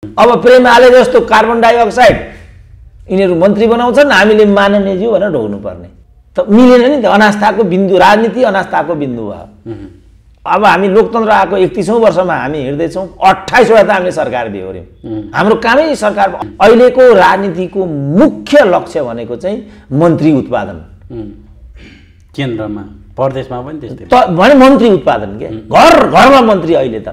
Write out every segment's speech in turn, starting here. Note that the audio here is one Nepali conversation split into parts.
अब प्रेमाले जस्तो कार्बन डाइअक्साइड यिनीहरू मन्त्री बनाउँछन्, हामीले माननीयज्यू भनेर ढोग्नु पर्ने त मिलेन नि त। अनास्थाको बिन्दु, राजनीति अनास्थाको बिन्दु भयो। अब हामी लोकतन्त्र आएको 31औं वर्षमा हामी हिँड्दैछौँ, 28 वटा त हामीले सरकार बेहोर्यौँ। हाम्रो कामै सरकार। अहिलेको राजनीतिको मुख्य लक्ष्य भनेको चाहिँ मन्त्री उत्पादन। केन्द्रमा प्रदेशमा पनि त्यस्तै भने मन्त्री उत्पादन के, घर घरमा मन्त्री। अहिले त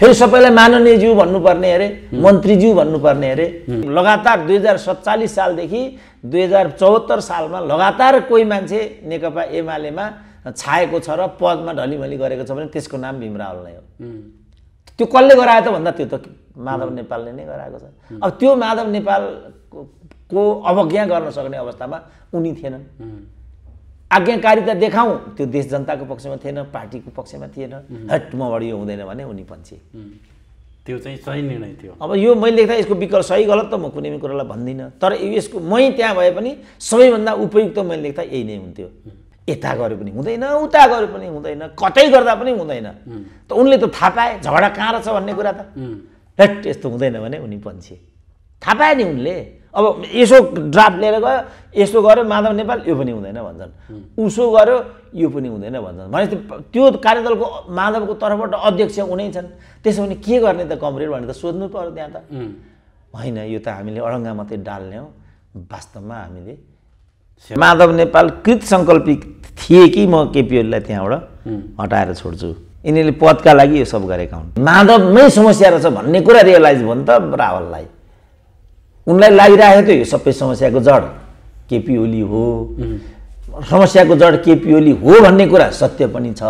फेरि सबैलाई माननीयज्यू भन्नुपर्ने अरे, मन्त्रीज्यू भन्नुपर्ने अरे। लगातार 2047 सालदेखि 2074 सालमा लगातार कोही मान्छे नेकपा एमालेमा छाएको छ र पदमा ढलिमली गरेको छ भने त्यसको नाम भीम रावल नै हो। त्यो कसले गरायो त भन्दा त्यो त माधव नेपालले नै गराएको छ। अब त्यो माधव नेपालको अवज्ञा गर्न सक्ने अवस्थामा उनी थिएनन्। आज्ञाकारिता देखाउँ, त्यो देश जनताको पक्षमा थिएन, पार्टीको पक्षमा थिएन। हट मबाट यो हुँदैन भने उनी पन्छे। त्यो चाहिँ सही निर्णय थियो। अब यो मैले लेख्दा यसको विकल्प सही गलत त म कुनै पनि कुरालाई भन्दिनँ, तर यसको मै त्यहाँ भए पनि सबैभन्दा उपयुक्त मैले लेख्दा यही नै हुन्थ्यो। यता गरे पनि हुँदैन, उता गरे पनि हुँदैन, कतै गर्दा पनि हुँदैन। त उनले त थाहा पाए झगडा कहाँ रहेछ भन्ने कुरा त। हेट यस्तो हुँदैन भने उनी पन्छे। थाहा पाए नि उनले। अब यसो ड्राफ्ट लिएर गयो, यसो गर्यो माधव नेपाल, यो पनि हुँदैन भन्छन्, उसो गर्यो यो पनि हुँदैन भन्छन्। भने त्यो कार्यदलको माधवको तर्फबाट अध्यक्ष उनै छन्। त्यसो भने के गर्ने त कमरेड भनेर त सोध्नु पर्यो त्यहाँ त। होइन, यो त हामीले अडङ्गा मात्रै डाल्ने हो। वास्तवमा हामीले माधव नेपाल कृत सङ्कल्पित थिए कि म केपी ओलीलाई त्यहाँबाट हटाएर छोड्छु, यिनीहरूले पदका लागि यो सब गरेका हुन्। माधवमै समस्या रहेछ भन्ने कुरा रियलाइज भयो नि त रावललाई। उनलाई लागिरहेको थियो यो सबै समस्याको जड केपी ओली हो, समस्याको जड केपी ओली हो भन्ने कुरा सत्य पनि छ।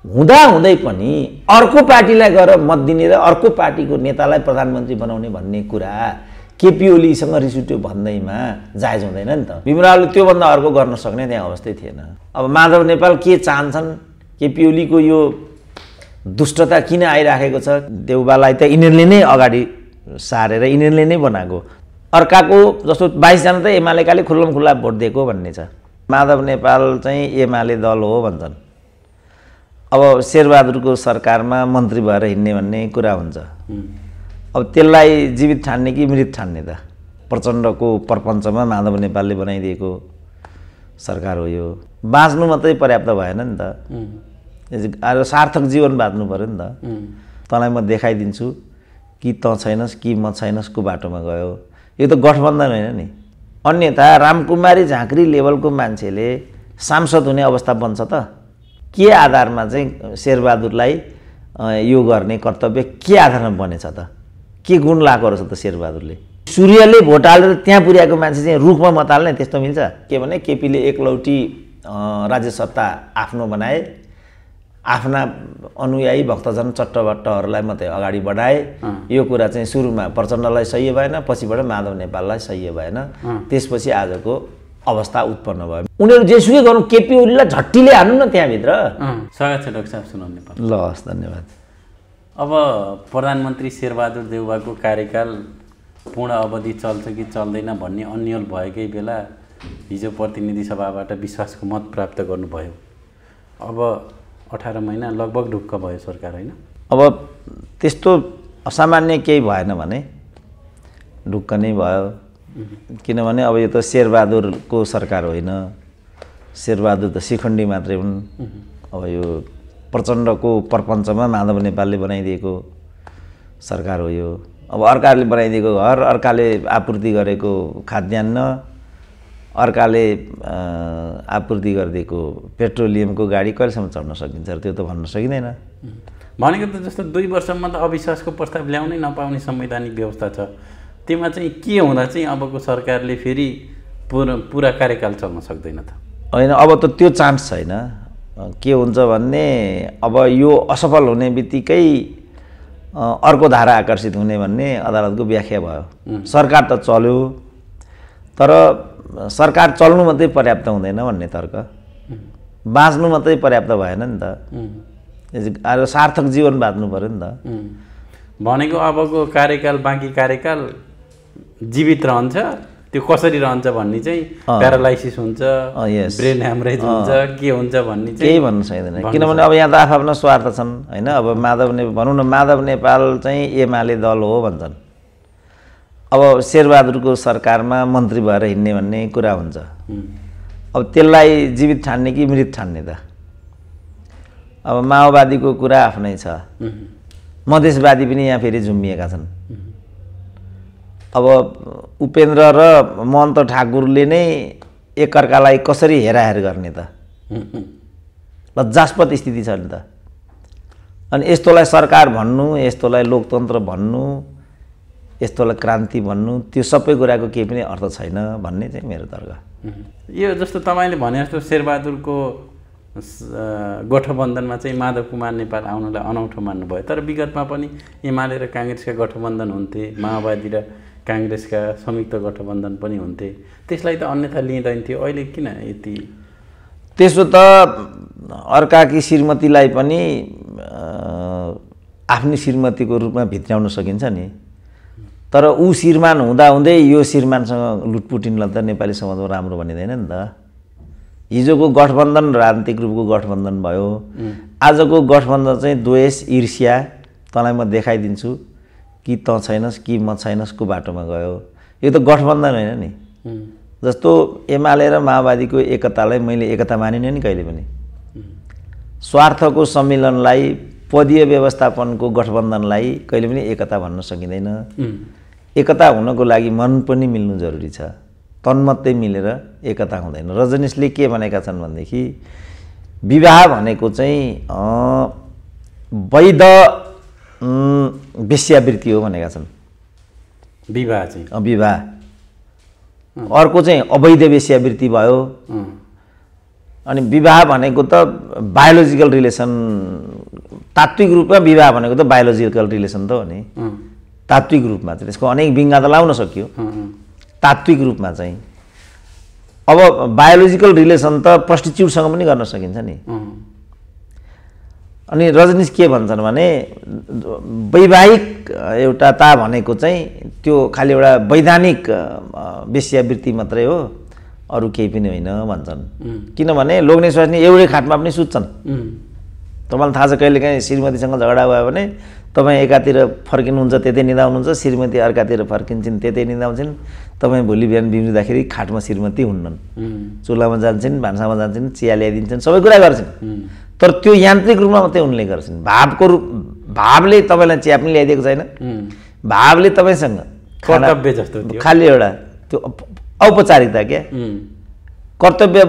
हुँदाहुँदै पनि अर्को पार्टीलाई गएर मत दिने र अर्को पार्टीको नेतालाई प्रधानमन्त्री बनाउने भन्ने कुरा केपी ओलीसँग रिस उठ्यो भन्दैमा जायज हुँदैन नि त। भीम रावलले त्योभन्दा अर्को गर्न सक्ने त्यहाँ अवस्थै थिएन। अब माधव नेपाल के चाहन्छन्, केपी ओलीको यो दुष्टता किन आइराखेको छ, देउबालाई त यिनीहरूले नै अगाडि सारेर यिनीहरूले नै बनाएको। अर्काको जस्तो 22 जना त एमालेकाले खुल्लम खुल्ला भोट दिएको भन्ने छ। माधव नेपाल चाहिँ एमाले दल हो भन्छन्। अब शेरबहादुरको सरकारमा मन्त्री भएर हिँड्ने भन्ने कुरा हुन्छ। अब त्यसलाई जीवित ठान्ने कि मृत ठान्ने त? प्रचण्डको प्रपञ्चमा माधव नेपालले बनाइदिएको सरकार हो यो। बाँच्नु मात्रै पर्याप्त भएन नि त, अब सार्थक जीवन बाँच्नु पऱ्यो नि त। तँलाई म देखाइदिन्छु कि तँ छैनस् कि म छैनस्को बाटोमा गयो। यो त गठबन्धन होइन नि। अन्यथा रामकुमारी झाँक्री लेभलको मान्छेले सांसद हुने अवस्था बन्छ त? के आधारमा चाहिँ शेरबहादुरलाई यो गर्ने कर्तव्य के आधारमा बनेछ त? के गुण लाएको रहेछ त शेरबहादुरले? सूर्यले भोट हालेर त्यहाँ पुर्याएको मान्छे चाहिँ रुखमा मत हाल्ने, त्यस्तो मिल्छ? के भने केपीले एकलौटी राज्य सत्ता आफ्नो बनाए, आफ्ना अनुयायी भक्तजन चट्टबट्टहरूलाई मात्रै अगाडि बढाए। यो कुरा चाहिँ सुरुमा प्रचण्डलाई सह्य भएन, पछिबाट माधव नेपाललाई सह्य भएन। त्यसपछि आजको अवस्था उत्पन्न भयो। उनीहरू जेसुकै गरौँ केपी ओलीलाई झट्टीले हान्नु न त्यहाँभित्र। स्वागत छ डाक्टर साहब सुनाउन नेपाल। ल हस्, धन्यवाद। अब प्रधानमन्त्री शेरबहादुर देउवाको कार्यकाल पूर्ण अवधि चल्छ कि चल्दैन भन्ने अन्यल भएकै बेला हिजो प्रतिनिधि सभाबाट विश्वासको मत प्राप्त गर्नुभयो। अब 18 महिना लगभग ढुक्क भयो सरकार, होइन? अब त्यस्तो असामान्य केही भएन भने ढुक्क नै भयो। किनभने अब यो त शेरबहादुरको सरकार होइन, शेरबहादुर त शिखण्डी मात्रै हुन्। अब यो प्रचण्डको प्रपञ्चमा माधव नेपालले बनाइदिएको सरकार हो यो। अब अर्काले बनाइदिएको घर, अर्काले आपूर्ति गरेको खाद्यान्न, अर्काले आपूर्ति गरिदिएको पेट्रोलियमको गाडी कहिलेसम्म चढ्न सकिन्छ र त्यो त भन्न सकिँदैन। भनेको त जस्तो 2 वर्षमा त अविश्वासको प्रस्ताव ल्याउनै नपाउने संवैधानिक व्यवस्था छ। त्यसमा चाहिँ के हुँदा चाहिँ अबको सरकारले फेरि पुरा कार्यकाल चल्न सक्दैन त? होइन, अब त त्यो चान्स छैन। के हुन्छ भन्ने, अब यो असफल हुने बित्तिकै अर्को धारा आकर्षित हुने भन्ने अदालतको व्याख्या भयो। सरकार त चल्यो, तर सरकार चल्नु मात्रै पर्याप्त हुँदैन भन्ने तर्क, बाँच्नु मात्रै पर्याप्त भएन नि त। अब सार्थक जीवन बाँच्नु पऱ्यो नि त। भनेको अबको कार्यकाल, बाँकी कार्यकाल जीवित रहन्छ त्यो कसरी रहन्छ भन्ने चाहिँ प्यारालाइसिस हुन्छ, ब्रेन ह्यामरेज हुन्छ, के हुन्छ भन्ने चाहिँ केही भन्न सकिँदैन। किनभने अब यहाँ त आफ्नो स्वार्थ छन् होइन। अब भनौँ न माधव नेपाल चाहिँ एमाले दल हो भन्छन्। अब शेरबहादुरको सरकारमा मन्त्री भएर हिँड्ने भन्ने कुरा हुन्छ। अब त्यसलाई जीवित ठान्ने कि मृत ठान्ने त? अब माओवादीको कुरा आफ्नै छ, मधेसवादी पनि यहाँ फेरि झुम्मिएका छन्। अब उपेन्द्र र महन्त ठाकुरले नै एकअर्कालाई कसरी हेराहेर गर्ने त? लज्जास्पद स्थिति छ नि त। अनि यस्तोलाई सरकार भन्नु, यस्तोलाई लोकतन्त्र भन्नु, यस्तोलाई क्रान्ति भन्नु, त्यो सबै कुराको केही पनि अर्थ छैन भन्ने चाहिँ मेरो तर्क। यो जस्तो तपाईँले भने जस्तो शेरबहादुरको गठबन्धनमा चाहिँ माधव कुमार नेपाल आउनलाई अनौठो मान्नुभयो, तर विगतमा पनि एमाले र काङ्ग्रेसका गठबन्धन हुन्थे, माओवादी र काङ्ग्रेसका संयुक्त गठबन्धन पनि हुन्थे, त्यसलाई त अन्यथा लिँदैन थियो। अहिले किन यति? त्यसो त अर्काकी श्रीमतीलाई पनि आफ्नै श्रीमतीको रूपमा भित्र्याउन सकिन्छ नि। तर ऊ श्रीमान हुँदाहुँदै यो श्रीमानसँग लुटपुटिनलाई त नेपाली समाजमा राम्रो भनिँदैन नि त। हिजोको गठबन्धन राजनीतिक रूपको गठबन्धन भयो, आजको गठबन्धन चाहिँ द्वेष, ईर्ष्या, तँलाई म देखाइदिन्छु कि तँ छैनस् कि म छैनस्को बाटोमा गयो। यो त गठबन्धन होइन नि। जस्तो एमाले र माओवादीको एकतालाई मैले एकता मानिनँ नि कहिले पनि। स्वार्थको सम्मिलनलाई, पदीय व्यवस्थापनको गठबन्धनलाई कहिले पनि एकता भन्न सकिँदैन। एकता हुनको लागि मन पनि मिल्नु जरुरी छ, तन मात्रै मिलेर एकता हुँदैन। रजनीशले के भनेका छन् भनेदेखि विवाह भनेको चाहिँ वैध वेश्यावृत्ति हो भनेका छन्। विवाह चाहिँ विवाह, अर्को चाहिँ अवैध वेश्यावृत्ति भयो। अनि विवाह भनेको त बायोलोजिकल रिलेसन, तात्विक रूपमा विवाह भनेको त बायोलोजिकल रिलेसन त हो नि। तात्विक रूपमा चाहिँ त्यसको अनेक विङ्गा त लाउन सकियो। तात्विक रूपमा चाहिँ अब बायोलोजिकल रिलेसन त प्रस्टिट्युटसँग पनि गर्न सकिन्छ नि। अनि रजनीश के भन्छन् भने वैवाहिक एउटाता भनेको चाहिँ त्यो खालि एउटा वैधानिक वेश्यावृत्ति मात्रै हो, अरू केही पनि होइन भन्छन्। किनभने लोग्ने स्वास्नी एउटै खाटमा पनि सुत्छन्। तपाईँलाई थाहा छ कहिलेकाहीँ श्रीमतीसँग झगडा भयो भने तपाईँ एकातिर फर्किनुहुन्छ त्यतै निदा हुनुहुन्छ, श्रीमती अर्कातिर फर्किन्छन् त्यतै निदा हुन्छन्। तपाईँ भोलि बिहान बिग्रिँदाखेरि खाटमा श्रीमती हुन्नन्, चुल्हामा जान्छन्, भान्सामा जान्छन्, चिया ल्याइदिन्छन्, सबै कुरा गर्छन्। तर त्यो यान्त्रिक रूपमा मात्रै उनले गर्छन्। भावको रूप, भावले तपाईँलाई चिया पनि ल्याइदिएको छैन, भावले तपाईँसँग कर्तव्य जस्तो खालि एउटा त्यो औपचारिकता क्या। कर्तव्य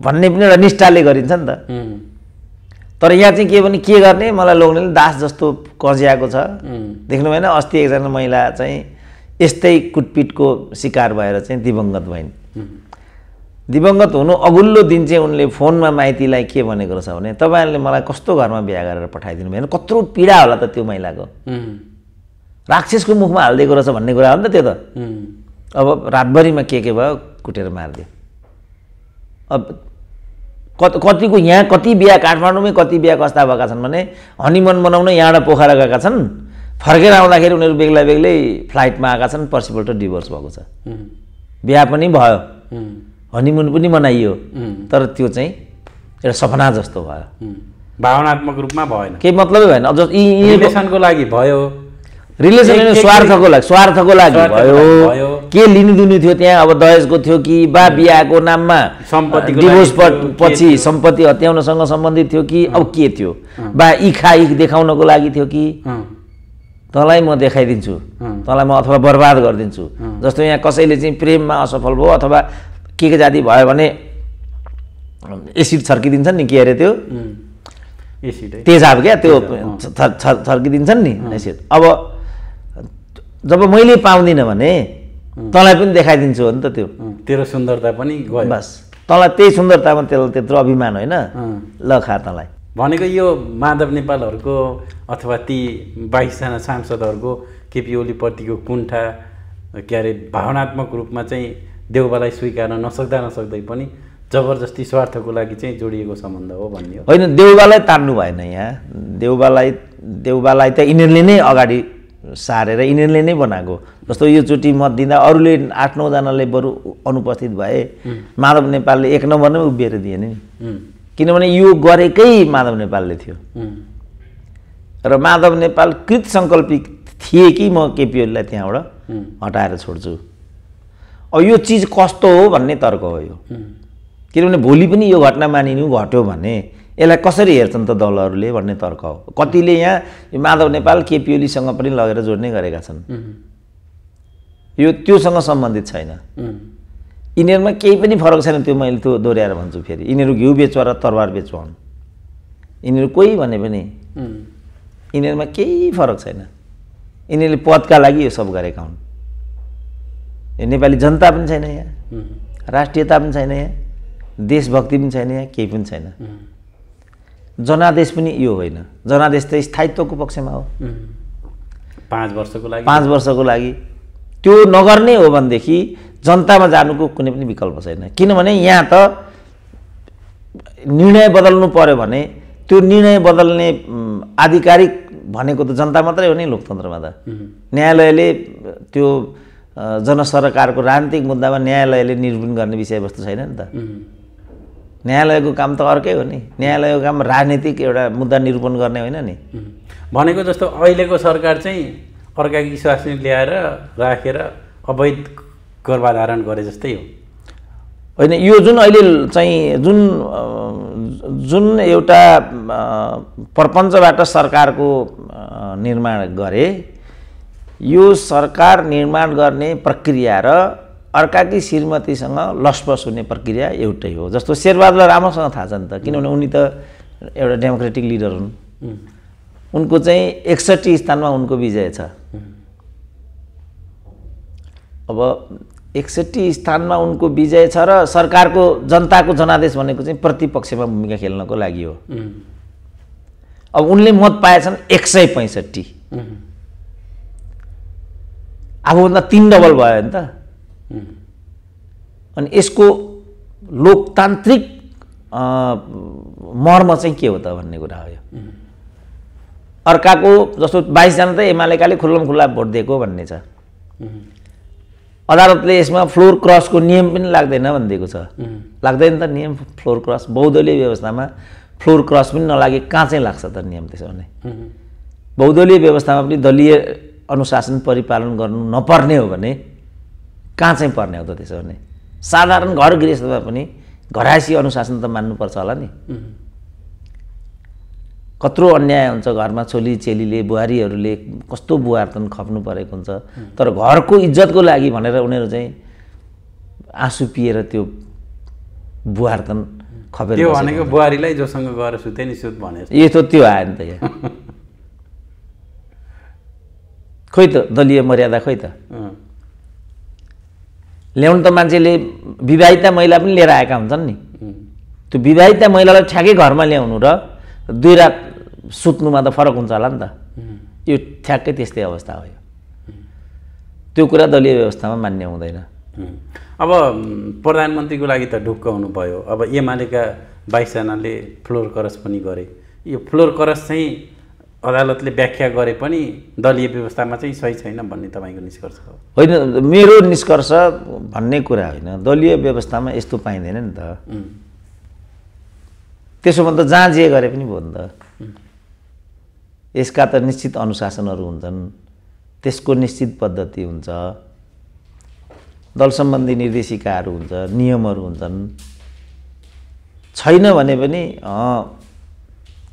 भन्ने पनि एउटा निष्ठाले गरिन्छ नि त। तर यहाँ चाहिँ के भने के गर्ने, मलाई लोग्नेले दास जस्तो कज्याएको छ। देख्नु भएन अस्ति एकजना महिला चाहिँ यस्तै कुटपिटको शिकार भएर चाहिँ दिवंगत भइन्। दिवंगत हुनु अघिल्लो दिन चाहिँ उनले फोनमा माइतीलाई के भनेको रहेछ भने तपाईँहरूले मलाई कस्तो घरमा बिहा गरेर पठाइदिनु भएन, कत्रो पीडा होला त त्यो महिलाको, राक्षसको मुखमा हालिदिएको रहेछ भन्ने कुरा हो नि त त्यो त। अब रातभरिमा के भयो कुटेर मारिदियो। अब कतिको यहाँ कति बिहा काठमाडौँमै कति बिहा कस्ता भएका छन् भने हनीमुन मनाउन यहाँबाट पोखरा गएका छन्, फर्केर आउँदाखेरि उनीहरू बेग्ला बेग्लै फ्लाइटमा आएका छन्, पर्सिपल्ट डिभोर्स भएको छ। बिहा पनि भयो, हनीमुन पनि मनाइयो, तर त्यो चाहिँ एउटा सपना जस्तो भयो, भावनात्मक रूपमा भएन, केही मतलबै भएन। अझ रिलेसनको लागि भयो, रिलेसन स्वार्थको लागि भयो। के लिनु दिनु थियो त्यहाँ, अब दहेजको थियो कि बा बिहाको नाममा डिभोर्स पछि सम्पत्ति हत्याउनसँग सम्बन्धित थियो कि अब के थियो, बा इखा इख देखाउनको लागि थियो कि तँलाई म देखाइदिन्छु, तँलाई म अथवा बर्बाद गरिदिन्छु। जस्तो यहाँ कसैले चाहिँ प्रेममा असफल भयो अथवा के जाति भयो भने एसिड छर्किदिन्छन् नि, के अरे त्यो तेजाब क्या, त्यो छर्किदिन्छन् नि एसिड। अब जब मैले पाउँदिनँ भने तँलाई पनि देखाइदिन्छु हो नि त, त्यो तेरो सुन्दरता पनि गयो, बस तँलाई त्यही सुन्दरतामा त्यसलाई त्यत्रो अभिमान होइन, ल खा तँलाई भनेको। यो माधव नेपालहरूको अथवा ती 22जना सांसदहरूको केपी ओलीप्रतिको कुण्ठा के अरे भावनात्मक रूपमा चाहिँ देउबालाई स्वीकार्न नसक्दै पनि जबरजस्ती स्वार्थको लागि चाहिँ जोडिएको सम्बन्ध हो भन्ने हो। होइन, देउबालाई तान्नु भएन यहाँ। देउबालाई त यिनीहरूले नै अगाडि सारेर यिनीहरूले नै बनाएको। जस्तो योचोटि मत दिँदा अरूले 8-9 जनाले बरु अनुपस्थित भए, माधव नेपालले 1 नम्बरमै उभिएर दिएन नि, किनभने यो गरेकै माधव नेपालले थियो र माधव नेपाल कृत सङ्कल्पित थिए कि म केपी ओलीलाई त्यहाँबाट हटाएर छोड्छु। अब यो चिज कस्तो हो भन्ने तर्क हो यो, किनभने भोलि पनि यो घटना मानिनु घट्यो भने यसलाई कसरी हेर्छन् त दलहरूले भन्ने तर्क हो। कतिले यहाँ माधव नेपाल केपी ओलीसँग पनि लगेर जोड्ने गरेका छन्, यो त्योसँग सम्बन्धित छैन। यिनीहरूमा केही पनि फरक छैन, त्यो मैले त्यो दोहोऱ्याएर भन्छु फेरि। यिनीहरू घिउ बेचुवा र तरबार बेचुवा हुन्, यिनीहरू कोही भने पनि यिनीहरूमा केही फरक छैन। यिनीहरूले पदका लागि यो सब गरेका हुन्। यो नेपाली जनता पनि छैन यहाँ, राष्ट्रियता पनि छैन यहाँ, देशभक्ति पनि छैन यहाँ, केही पनि छैन। जनादेश पनि यो होइन, जनादेश त स्थायित्वको पक्षमा हो। 5 वर्षको लागि 5 वर्षको लागि त्यो नगर्ने हो भनेदेखि जनतामा जानुको कुनै पनि विकल्प छैन। किनभने यहाँ त निर्णय बदल्नु पर्यो भने त्यो निर्णय बदल्ने आधिकारिक भनेको त जनता मात्रै हो नि लोकतन्त्रमा त। न्यायालयले त्यो जनसरकारको राजनीतिक मुद्दामा न्यायालयले निरूपण गर्ने विषयवस्तु छैन नि त। न्यायालयको काम त अर्कै हो नि, न्यायालयको काम राजनीतिक एउटा मुद्दा निरूपण गर्ने होइन नि। भनेको जस्तो अहिलेको सरकार चाहिँ अर्काको विश्वास ल्याएर राखेर अवैध गर्भधारण गरे जस्तै हो होइन। यो जुन अहिले चाहिँ जुन एउटा प्रपञ्चबाट सरकारको निर्माण गरे, यो सरकार निर्माण गर्ने प्रक्रिया र अर्काकी श्रीमतीसँग लसपस हुने प्रक्रिया एउटै हो। जस्तो शेरबहादुरलाई राम्रोसँग थाहा छ नि त, किनभने उनी त एउटा डेमोक्रेटिक लिडर हुन्। उनको चाहिँ 61 स्थानमा उनको विजय छ। अब 61 स्थानमा उनको विजय छ र सरकारको जनताको जनादेश भनेको चाहिँ प्रतिपक्षमा भूमिका खेल्नको लागि हो। अब उनले मत पाएछन् 165, आफूभन्दा 3 डबल भयो नि त। अनि यसको लोकतान्त्रिक मर्म चाहिँ के हो त भन्ने कुरा हो यो। अर्काको जस्तो 22 जना त एमालेकाले खुल्लमखुल्ला भोट दिएको भन्ने छ। अदालतले यसमा फ्लोर क्रसको नियम पनि लाग्दैन भनिदिएको छ। लाग्दैन त नियम फ्लोर क्रस? बहुदलीय व्यवस्थामा फ्लोर क्रस पनि नलागे कहाँ चाहिँ लाग्छ त नियम? त्यसो भने बहुदलीय व्यवस्थामा पनि दलीय अनुशासन परिपालन गर्नु नपर्ने हो भने कहाँ चाहिँ पर्ने हो त? त्यसो भने साधारण घर गृहस्थमा पनि घरायसी अनुशासन त मान्नुपर्छ होला नि। कत्रो अन्याय हुन्छ घरमा, छोली चेलीले बुहारीहरूले कस्तो बुहार्तन खप्नु परेको हुन्छ, तर घरको इज्जतको लागि भनेर उनीहरू चाहिँ आँसु पिएर त्यो बुहार्तन खपेर त्यो भनेको बुहारीलाई जोसँग गएर सुते नि सुत भने यो त त्यो आयो नि त यहाँ। खोइ त दलीय मर्यादा खोइ त ल्याउनु त मान्छेले विवाहिता महिला पनि लिएर आएका हुन्छन् नि। त्यो विवाहिता महिलालाई ठ्याक्कै घरमा ल्याउनु र 2 रात सुत्नुमा त फरक हुन्छ होला नि त। यो ठ्याक्कै त्यस्तै अवस्था हो। त्यो कुरा दलीय व्यवस्थामा मान्य हुँदैन। अब प्रधानमन्त्रीको लागि त ढुक्क हुनुभयो। अब एमालेका 22 जनाले फ्लोर क्रस पनि गरे। यो फ्लोर क्रस चाहिँ अदालतले व्याख्या गरे पनि दलीय व्यवस्थामा चाहिँ सही छैन भन्ने तपाईँको निष्कर्ष हो? होइन, मेरो निष्कर्ष भन्ने कुरा होइन। दलीय व्यवस्थामा यस्तो पाइँदैन नि त। त्यसो भने त जहाँ जे गरे पनि भयो नि त। यसका त निश्चित अनुशासनहरू हुन्छन्, त्यसको निश्चित पद्धति हुन्छ, दल सम्बन्धी निर्देशिकाहरू हुन्छ, नियमहरू हुन्छन्। छैन भने पनि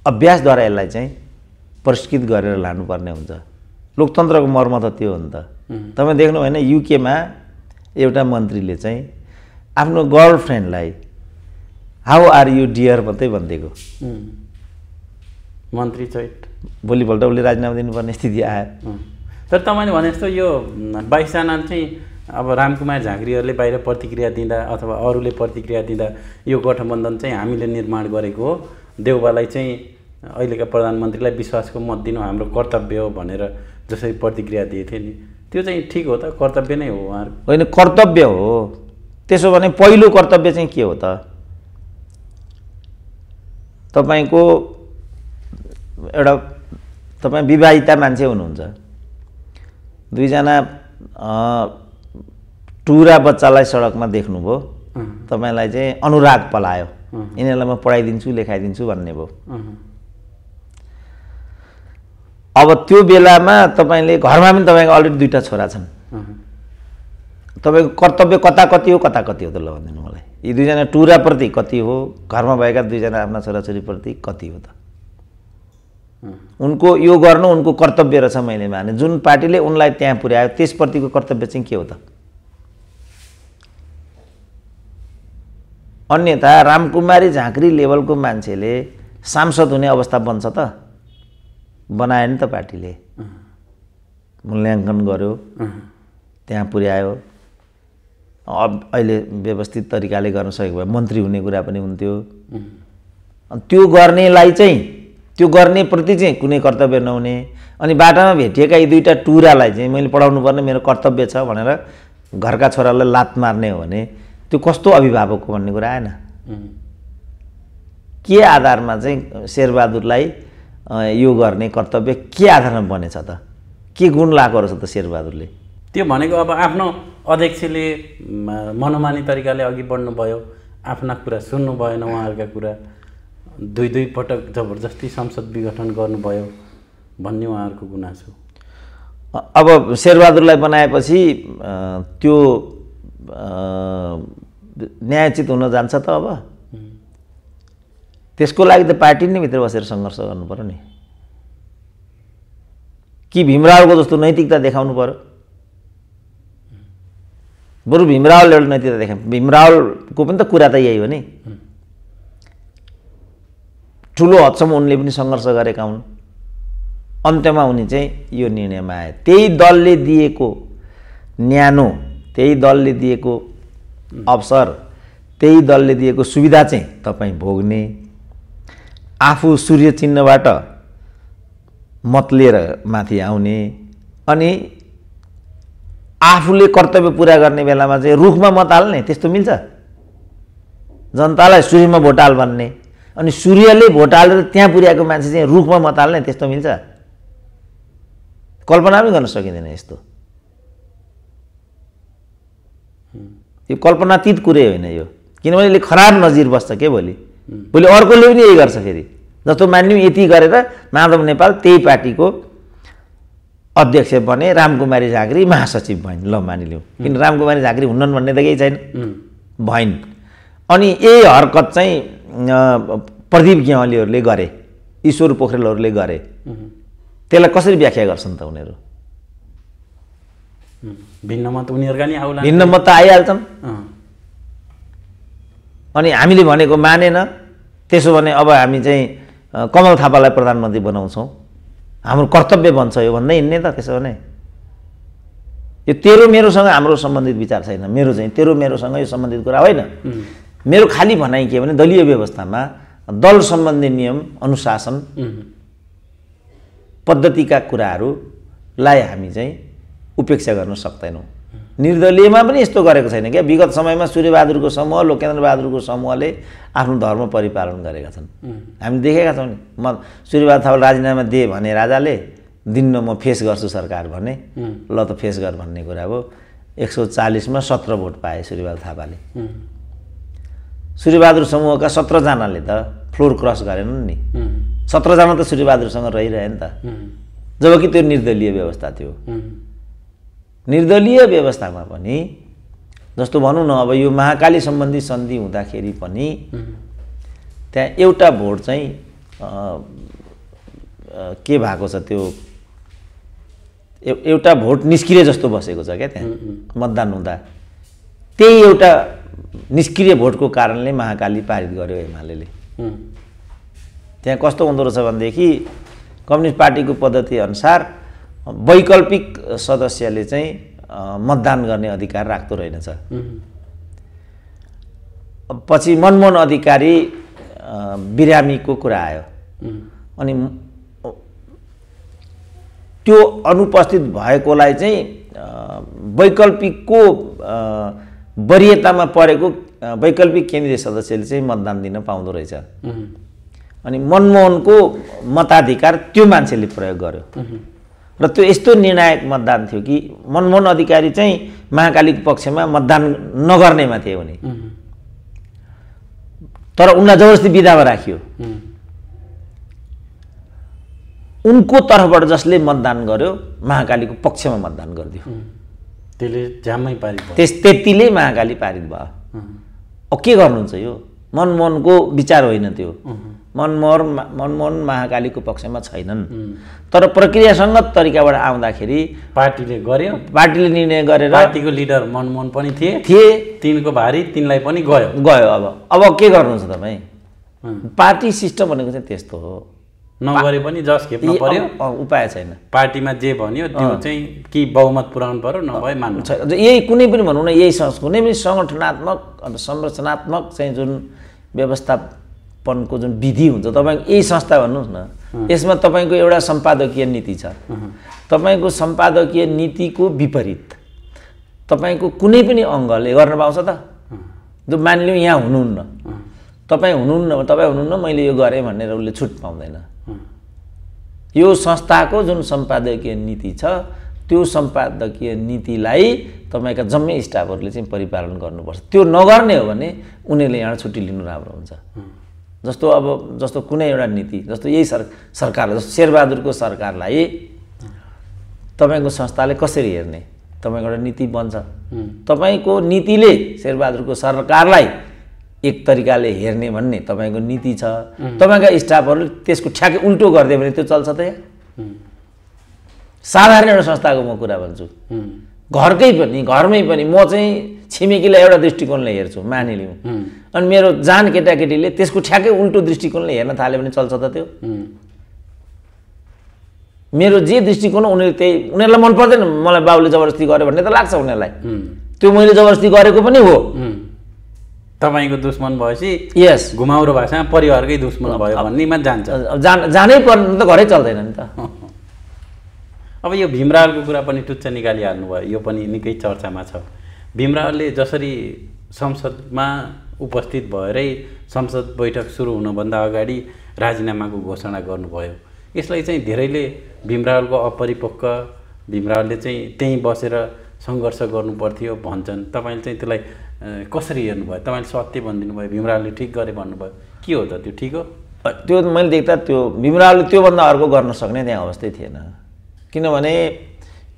अभ्यासद्वारा यसलाई चाहिँ परिष्कृत गरेर लानुपर्ने हुन्छ। लोकतन्त्रको मर्म त त्यो हो नि त। तपाईँ देख्नु होइन, युकेमा एउटा मन्त्रीले चाहिँ आफ्नो गर्लफ्रेन्डलाई हाउ आर यु डियर मात्रै भनिदिएको। मन्त्री चाहिँ भोलिपल्ट उसले राजीनामा दिनुपर्ने स्थिति आयो। तर तपाईँले भने जस्तो यो 22 जना चाहिँ अब रामकुमार झाँक्रीहरूले बाहिर प्रतिक्रिया दिँदा अथवा अरूले प्रतिक्रिया दिँदा यो गठबन्धन चाहिँ हामीले निर्माण गरेको हो, देउबालाई चाहिँ अहिलेका प्रधानमन्त्रीलाई विश्वासको मत दिनु हाम्रो कर्तव्य हो भनेर जसरी प्रतिक्रिया दिए नि, त्यो चाहिँ ठिक हो त? कर्तव्य नै हो उहाँहरू? होइन, कर्तव्य हो। त्यसो भने पहिलो कर्तव्य चाहिँ के हो त? तपाईँ विवाहिता मान्छे हुनुहुन्छ, दुईजना टुरा बच्चालाई सडकमा देख्नुभयो, तपाईँलाई चाहिँ अनुराग पलायो, यिनीहरूलाई म पढाइदिन्छु लेखाइदिन्छु भन्ने भयो। अब त्यो बेलामा तपाईँले घरमा पनि तपाईँको अलरेडी 2टा छोरा छन्, तपाईँको कर्तव्य कता कति हो त ल भनिदिनु मलाई। यी दुईजना टुराप्रति कति हो, घरमा भएका दुईजना आफ्ना छोराछोरीप्रति कति हो त? उनको यो गर्नु उनको कर्तव्य रहेछ मैले माने। जुन पार्टीले उनलाई त्यहाँ पुर्यायो त्यसप्रतिको कर्तव्य चाहिँ के हो त? अन्यथा रामकुमारी झाँक्री लेभलको मान्छेले सांसद हुने अवस्था बन्छ त? बनायो नि त पार्टीले, मूल्याङ्कन गर्यो, त्यहाँ पुर्यायो। अब अहिले व्यवस्थित तरिकाले गर्न सकेको भए मन्त्री हुने कुरा पनि हुन्थ्यो। अनि त्यो गर्नेलाई चाहिँ त्यो गर्नेप्रति चाहिँ कुनै कर्तव्य नहुने, अनि बाटामा भेटिएका यी 2टा टुरालाई चाहिँ मैले पढाउनु पर्ने मेरो कर्तव्य छ भनेर घरका छोरालाई लात मार्ने हो भने त्यो कस्तो अभिभावक हो भन्ने कुरा आएन। के आधारमा चाहिँ शेरबहादुरलाई यो गर्ने कर्तव्य के आधारमा बनेछ त? के गुण लगाएको रहेछ त शेरबहादुरले? त्यो भनेको अब आफ्नो अध्यक्षले मनोमानी तरिकाले अघि बढ्नुभयो, आफ्ना कुरा सुन्नु भएन, उहाँहरूका कुरा 2 पटक जबरजस्ती संसद विघटन गर्नुभयो भन्ने उहाँहरूको गुनासो। अब शेरबहादुरलाई बनाएपछि त्यो न्यायोचित हुन जान्छ त? अब त्यसको लागि त पार्टी नै भित्र बसेर सङ्घर्ष गर्नु पर्यो नि। कि भीमरावको जस्तो नैतिकता देखाउनु पर्यो? बरु भीमरावले एउटा नैतिकता देखा, भीमरावको पनि त कुरा त यही हो नि। ठुलो हदसम्म उनले पनि सङ्घर्ष गरेका हुन्, अन्त्यमा उनी चाहिँ यो निर्णयमा आए। त्यही दलले दिएको न्यानो, त्यही दलले दिएको अवसर, त्यही दलले दिएको सुविधा चाहिँ तपाईँ भोग्ने, आफू सूर्य चिन्हबाट मत लिएर माथि आउने, अनि आफूले कर्तव्य पुरा गर्ने बेलामा चाहिँ रुखमा मत हाल्ने, त्यस्तो मिल्छ? जनतालाई सूर्यमा भोट हाल भन्ने, अनि सूर्यले भोट हालेर त्यहाँ पुर्याएको मान्छे चाहिँ रुखमा मत हाल्ने, त्यस्तो मिल्छ? कल्पना पनि गर्न सकिँदैन यस्तो। यो कल्पनातीत कुरै होइन यो, किनभने यसले खराब नजिर बस्छ के भोलि अर्कोले पनि यही गर्छ। फेरि जस्तो मान्यौँ यति गरेर माधव नेपाल त्यही पार्टीको अध्यक्ष बने, रामकुमारी झाँक्री महासचिव भइन्, ल मानिलिउँ, किन रामकुमारी झाँक्री हुन्नन् भन्ने त केही छैन, भइन्। अनि यही हरकत चाहिँ प्रदीप गेवालीहरूले गरे, ईश्वर पोखरेलहरूले गरे, त्यसलाई कसरी व्याख्या गर्छन् त उनीहरू? भिन्न मत उनीहरूका नि आउला, भिन्न मत त आइहाल्छन्। अनि हामीले भनेको मानेन, त्यसो भने अब हामी चाहिँ कमल थापालाई प्रधानमन्त्री बनाउँछौँ, हाम्रो कर्तव्य बन्छ यो भन्दै हिँड्ने त? त्यसो भने यो तेरो मेरोसँग हाम्रो सम्बन्धित विचार छैन, मेरो चाहिँ तेरो मेरोसँग यो सम्बन्धित कुरा होइन। मेरो खाली भनाइ के भने दलीय व्यवस्थामा दल सम्बन्धी नियम, अनुशासन, पद्धतिका कुराहरूलाई हामी चाहिँ उपेक्षा गर्न सक्दैनौँ। निर्दलीयमा पनि यस्तो गरेको छैन क्या। विगत समयमा सूर्यबहादुरको समूह, लोकेन्द्र बहादुरको समूहले आफ्नो धर्म परिपालन गरेका छन्, हामी देखेका छौँ नि। म सूर्यबहादुर थापाले राजीनामा दिए भने राजाले, दिन्न म फेस गर्छु सरकार भने, ल त फेस गर भन्ने कुरा हो। 140 मा 17 भोट पाए सूर्यबहादुर थापाले। सूर्यबहादुर समूहका 17 जनाले त फ्लोर क्रस गरेनन् नि, 17 जना त सूर्यबहादुरसँग रहिरहे नि त, जबकि त्यो निर्दलीय व्यवस्था थियो। निर्दलीय व्यवस्थामा पनि जस्तो भनौँ न, अब यो महाकाली सम्बन्धी सन्धि हुँदाखेरि पनि त्यहाँ एउटा भोट चाहिँ के भएको छ, त्यो एउटा भोट निष्क्रिय जस्तो बसेको छ क्या त्यहाँ मतदान हुँदा। त्यही एउटा निष्क्रिय भोटको कारणले महाकाली पारित गर्यो एमाले। त्यहाँ कस्तो हुँदो रहेछ भनेदेखि कम्युनिस्ट पार्टीको पद्धति अनुसार वैकल्पिक सदस्यले चाहिँ मतदान गर्ने अधिकार राख्दो रहेनछ। पछि मनमोहन अधिकारी बिरामीको कुरा आयो, अनि त्यो अनुपस्थित भएकोलाई चाहिँ वैकल्पिकको वरियतामा परेको वैकल्पिक केन्द्रीय सदस्यले चाहिँ मतदान दिन पाउँदो रहेछ। अनि मनमोहनको मताधिकार त्यो मान्छेले प्रयोग गर्यो, र र त्यो यस्तो निर्णायक मतदान थियो कि मनमोहन अधिकारी चाहिँ महाकालीको पक्षमा मतदान नगर्नेमा थिए उनी, तर उनलाई जबरजस्ती विधामा राखियो। उनको तर्फबाट जसले मतदान गर्यो महाकालीको पक्षमा मतदान गरिदियो, त्यसले झ्याम्मै पारित भयो। त्यतिले महाकाली पारित भयो। अब के गर्नुहुन्छ यो? मनमोहनको विचार होइन त्यो। मनमोहन महाकालीको पक्षमा छैनन्, तर प्रक्रियासङ्गत तरिकाबाट आउँदाखेरि पार्टीले गर्यो, पार्टीले निर्णय गरेर पार्टीको लिडर मनमोहन पनि थिए, तिनको भारी तिनलाई पनि गयो। अब के गर्नुहुन्छ तपाईँ? पार्टी सिस्टम भनेको चाहिँ त्यस्तो हो, नगरे पनि जस खेप्न पर्यो, उपाय छैन। पार्टीमा जे भन्यो त्यो चाहिँ कि बहुमत पुर्याउनु पर्यो, नभए मान्नु छैन। यही कुनै पनि भनौँ न, यही कुनै पनि सङ्गठनात्मक संरचनात्मक चाहिँ जुन व्यवस्थापनको जुन विधि हुन्छ, तपाईँको यही संस्था भन्नुहोस् न, यसमा तपाईँको एउटा सम्पादकीय नीति छ। तपाईँको सम्पादकीय नीतिको विपरीत तपाईँको कुनै पनि अङ्गले गर्न पाउँछ त? जो मानिलिउँ यहाँ हुनुहुन्न, तपाईँ हुनुहुन्न, मैले यो गरेँ भनेर उसले छुट पाउँदैन। यो संस्थाको जुन सम्पादकीय नीति छ, त्यो सम्पादकीय नीतिलाई तपाईँका जम्मै स्टाफहरूले चाहिँ परिपालन गर्नुपर्छ। त्यो नगर्ने हो भने उनीहरूले यहाँ छुट्टी लिनु राम्रो हुन्छ। जस्तो कुनै एउटा नीति, जस्तो यही सरकारलाई, जस्तो शेरबहादुरको सरकारलाई तपाईँको संस्थाले कसरी हेर्ने? तपाईँको एउटा नीति बन्छ, तपाईँको नीतिले शेरबहादुरको सरकारलाई एक तरिकाले हेर्ने भन्ने तपाईँको नीति छ। तपाईँका स्टाफहरूले त्यसको ठ्याक्कै उल्टो गरिदियो भने त्यो चल्छ त? यहाँ साधारण एउटा संस्थाको म कुरा भन्छु, घरमै पनि म चाहिँ छिमेकीलाई एउटा दृष्टिकोणले हेर्छु मानिलिउँ, अनि मेरो जान केटाकेटीले त्यसको ठ्याक्कै उल्टो दृष्टिकोणले हेर्न थाल्यो भने चल्छ त त्यो? मेरो जे दृष्टिकोण उनीहरूलाई मन पर्दैन, मलाई बाबुले जबरजस्ती गर्यो भन्ने त लाग्छ उनीहरूलाई। त्यो मैले जबरजस्ती गरेको पनि हो। तपाईँको दुश्मन भएपछि यस घुमाउरो भाषामा परिवारकै दुश्मन भयो भन्नेमा जान्छ। जानै पर्ने त घरै चल्दैन नि त। अब यो भीमरावलको कुरा पनि टुच्च निकालिहाल्नु भयो, यो पनि निकै चर्चामा छ। भीमरावलले जसरी संसदमा उपस्थित भएरै संसद बैठक सुरु हुनुभन्दा अगाडि राजीनामाको घोषणा गर्नुभयो। यसलाई चाहिँ धेरैले भीमरावलको अपरिपक्व, भीमरावलले चाहिँ त्यहीँ बसेर सङ्घर्ष गर्नुपर्थ्यो भन्छन्। तपाईँले चाहिँ त्यसलाई कसरी हेर्नुभयो? तपाईँले सत्य भनिदिनु भयो, भीमरावले ठिक गरे भन्नुभयो, के हो त त्यो ठिक हो? त्यो मैले देख्दा त्यो भीमरावले त्योभन्दा अर्को गर्न सक्ने त्यहाँ अवस्थै थिएन। किनभने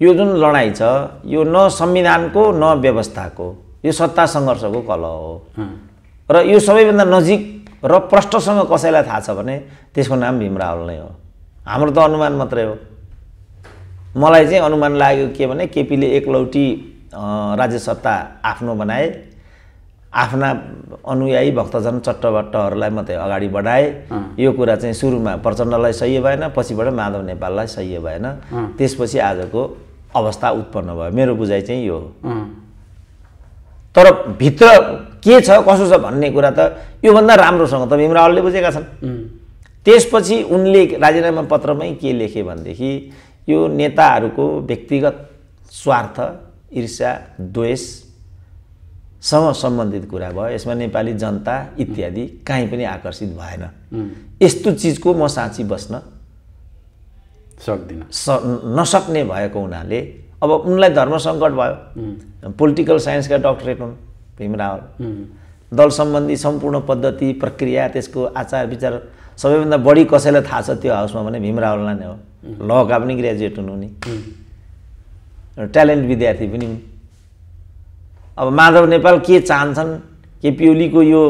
यो जुन लडाइँ छ, यो न संविधानको न व्यवस्थाको, यो सत्ता सङ्घर्षको कलह हो। र यो सबैभन्दा नजिक र प्रष्टसँग कसैलाई थाहा छ भने त्यसको नाम भीमरावल नै हो। हाम्रो त अनुमान मात्रै हो। मलाई चाहिँ अनुमान लाग्यो के भने केपीले एकलौटी राज्य सत्ता आफ्नो बनाए, आफ्ना अनुयायी भक्तजन चट्टबट्टहरूलाई मात्रै अगाडि बढाए। यो कुरा चाहिँ सुरुमा प्रचण्डलाई सह्य भएन, पछिबाट माधव नेपाललाई सह्य भएन, त्यसपछि आजको अवस्था उत्पन्न भयो। मेरो बुझाइ चाहिँ यो हो। तर भित्र के छ कसो छ भन्ने कुरा त योभन्दा राम्रोसँग त भीमरावलले बुझेका छन्। त्यसपछि उनले राजीनामा पत्रमै के लेखे भनेदेखि यो नेताहरूको व्यक्तिगत स्वार्थ, ईर्ष्या, द्वेषसँग सम्बन्धित कुरा भयो, यसमा नेपाली जनता इत्यादि कहीँ पनि आकर्षित भएन। यस्तो चिजको म साँची बस्न नसक्ने भएको हुनाले अब उनलाई धर्म सङ्कट भयो। पोलिटिकल साइन्सका डक्टरेट हुन् भीमरावल। दल सम्बन्धी सम्पूर्ण पद्धति, प्रक्रिया, त्यसको आचार विचार सबैभन्दा बढी कसैलाई थाहा छ त्यो हाउसमा भने भीमरावललाई नै हो। लका पनि ग्रेजुएट हुनु नि, ट्यालेन्ट विद्यार्थी पनि हुन्। अब माधव नेपाल के चाहन्छन्, केपी ओलीको यो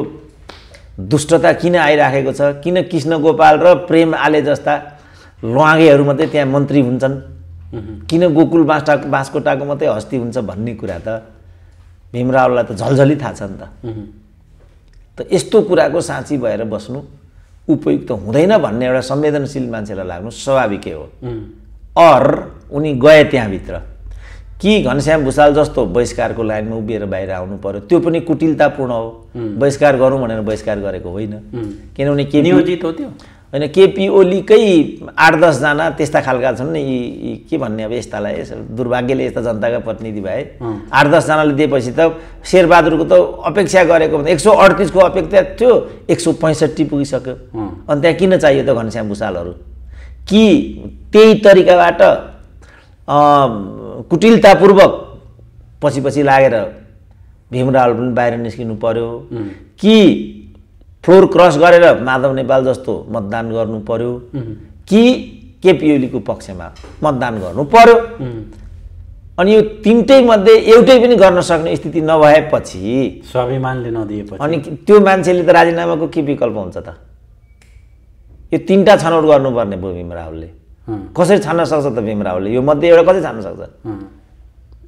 दुष्टता किन आइराखेको छ, किन कृष्ण गोपाल र प्रेम आले जस्ता ल्वाङ्गेहरू मात्रै त्यहाँ मन्त्री हुन्छन्, किन गोकुल बाँसकोटाको मात्रै हस्ती हुन्छ भन्ने कुरा त भीमरावललाई त झलझली थाहा छ नि त। यस्तो कुराको साँची भएर बस्नु उपयुक्त हुँदैन भन्ने एउटा संवेदनशील मान्छेलाई लाग्नु स्वाभाविकै हो। उनी गए त्यहाँभित्र कि घनश्याम भुसाल जस्तो बहिष्कारको लाइनमा उभिएर बाहिर आउनु पर्यो, त्यो पनि कुटिलतापूर्ण हो। बहिष्कार गरौँ भनेर बहिष्कार गरेको होइन, किनभने के नियोजित हो त्यो होइन। केपी ओलीकै 8-10 जना त्यस्ता खालका छन् नि, यी के भन्ने अब यस्तालाई, दुर्भाग्यले यस्ता जनताका प्रतिनिधि भए। 8-10 जनाले दिएपछि त शेरबहादुरको त अपेक्षा गरेको भन्दा 138 को अपेक्षा थियो, 165 पुगिसक्यो। अनि त्यहाँ किन चाहियो त घनश्याम भुसालहरू? कि त्यही तरिकाबाट कुटिलतापूर्वक पछि लागेर भीम रावल पनि बाहिर निस्किनु पर्यो कि फ्लोर क्रस गरेर माधव नेपाल जस्तो मतदान गर्नु पर्यो कि केपी ओलीको पक्षमा मतदान गर्नु पर्यो। अनि यो तीनटै मध्ये एउटै पनि गर्न सक्ने स्थिति नभएपछि स्वाभिमानले नदिएपछि अनि त्यो मान्छेले त राजीनामाको के विकल्प हुन्छ त? यो तीनटा छनौट गर्नुपर्ने भयो भीम रावलले। कसरी छान्न सक्छ त भीम रावलले? यो मध्ये एउटा कसरी छान्न सक्छ?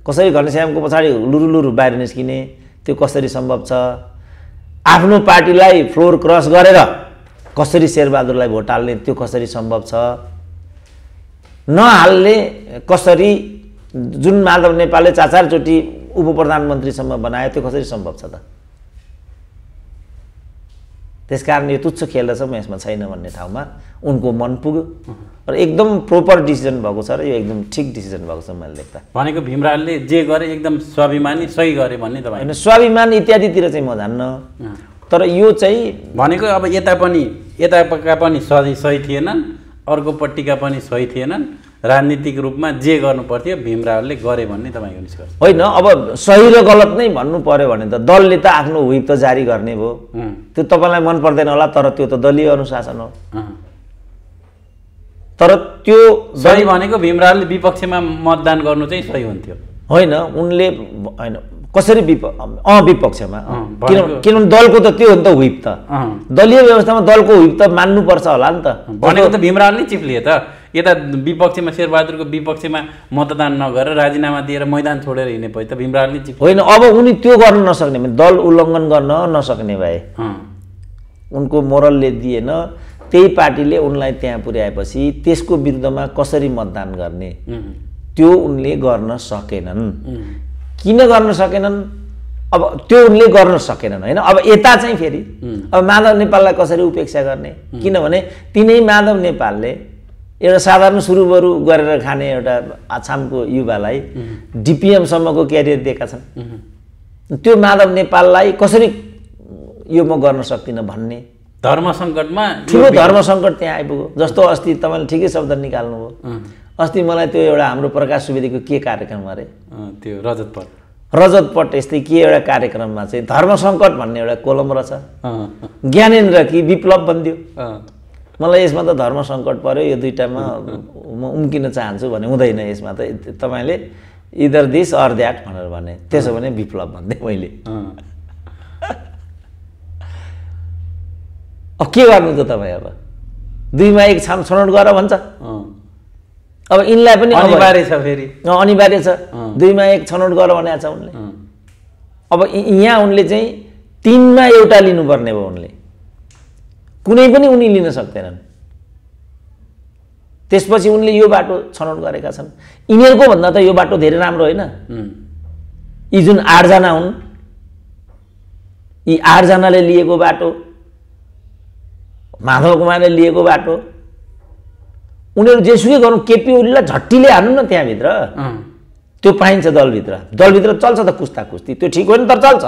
कसरी घनश्यामको पछाडि लुरु बाहिर निस्किने त्यो कसरी सम्भव छ? आफ्नो पार्टीलाई फ्लोर क्रस गरेर कसरी शेरबहादुरलाई भोट हाल्ने त्यो कसरी सम्भव छ? नहाल्ने कसरी जुन माधव नेपालले 4 चोटि उप प्रधानमन्त्रीसम्म बनायो त्यो कसरी सम्भव छ त? त्यसकारण यो तुच्छ खेल रहेछ, म यसमा छैन भन्ने ठाउँमा उनको मन पुग्यो र एकदम प्रोपर डिसिजन भएको छ र यो एकदम ठिक डिसिजन भएको छ मैले देख्दा। भनेको भीम रावलले जे गरे एकदम स्वाभिमानी सही गरे भन्ने तपाईँ? होइन, स्वाभिमान इत्यादितिर चाहिँ म जान्न, तर यो चाहिँ भनेको अब यताका पनि सही थिएनन्, अर्कोपट्टिका पनि सही थिएनन्, राजनीतिक रूपमा जे गर्नु पर्थ्यो भीम रावलले गरे भन्ने तपाईँको निष्कर्ष होइन। अब सही र गलत नै भन्नु पर्यो भने त दलले त आफ्नो व्हिप त जारी गर्ने भयो। त्यो तपाईँलाई मन पर्दैन होला, तर त्यो त दलीय अनुशासन हो। तर त्यो सही भनेको भीम रावलले विपक्षमा मतदान गर्नु चाहिँ सही हुन्थ्यो होइन? उनले होइन कसरी विपक्षमा, किनभने दलको त त्यो हो नि त व्हिप त। दलीय व्यवस्थामा दलको व्हिप त मान्नुपर्छ होला नि त। भनेको त भीम रावल नै चिप्लिए त। यता विपक्षमा शेरबहादुरको विपक्षमा मतदान नगरेर राजीनामा दिएर मैदान छोडेर हिँडेपछि त भीम रावल नै चिप्लिए होइन। अब उनी त्यो गर्न नसक्ने भने, दल उल्लङ्घन गर्न नसक्ने भए, उनको मोरलले दिएन, त्यही पार्टीले उनलाई त्यहाँ पुर्याएपछि त्यसको विरुद्धमा कसरी मतदान गर्ने त्यो उनले गर्न सकेनन्। किन गर्न सकेनन्? अब त्यो उनले गर्न सकेनन् होइन। अब यता चाहिँ फेरि अब माधव नेपाललाई कसरी उपेक्षा गर्ने? किनभने तिनै माधव नेपालले एउटा साधारण सुरुबरु गरेर खाने एउटा आछामको युवालाई डिपिएमसम्मको क्यारियर दिएका छन्। त्यो माधव नेपाललाई कसरी यो म गर्न सक्दिनँ भन्ने धर्म सङ्कटमा ठुलो धर्म सङ्कट त्यहाँ आइपुग्यो। जस्तो अस्ति तपाईँले ठिकै शब्द निकाल्नुभयो। अस्ति मलाई त्यो एउटा हाम्रो प्रकाश सुवेदीको के कार्यक्रम अरे त्यो रजतपट यस्तै के एउटा कार्यक्रममा चाहिँ धर्म सङ्कट भन्ने एउटा कोलम रहेछ। ज्ञानेन्द्र कि विप्लव बन्दियो। मलाई यसमा त धर्म सङ्कट पर्यो, यो दुईटामा म उम्किन चाहन्छु भने हुँदैन। यसमा त तपाईँले इदर दिस अर द्याट भनेर भने, त्यसो भने विप्लव भन्दै मैले। अब के गर्नु त तपाईँ? अब 2 मा 1 छनौट गर भन्छ। अब यिनलाई पनि अनिवार्य छ, फेरि अनिवार्य छ। 2 मा 1 छनौट गर भनेको छ उनले। अब यहाँ उनले चाहिँ 3 मा एउटा लिनुपर्ने भयो। उनले कुनै पनि उनी लिन सक्दैनन्। त्यसपछि उनले यो बाटो छनौट गरेका छन्। यिनीहरूको भन्दा त यो बाटो धेरै राम्रो होइन? यी जुन 8 जना हुन्, यी 8 जनाले लिएको बाटो, माधव कुमारले लिएको बाटो, उनीहरू जेसुकै गर्नु, केपी ओलीलाई झट्टीले हान्नु न त्यहाँभित्र। त्यो पाइन्छ दलभित्र चल्छ त कुस्ता कुस्ती, त्यो ठिक होइन तर चल्छ।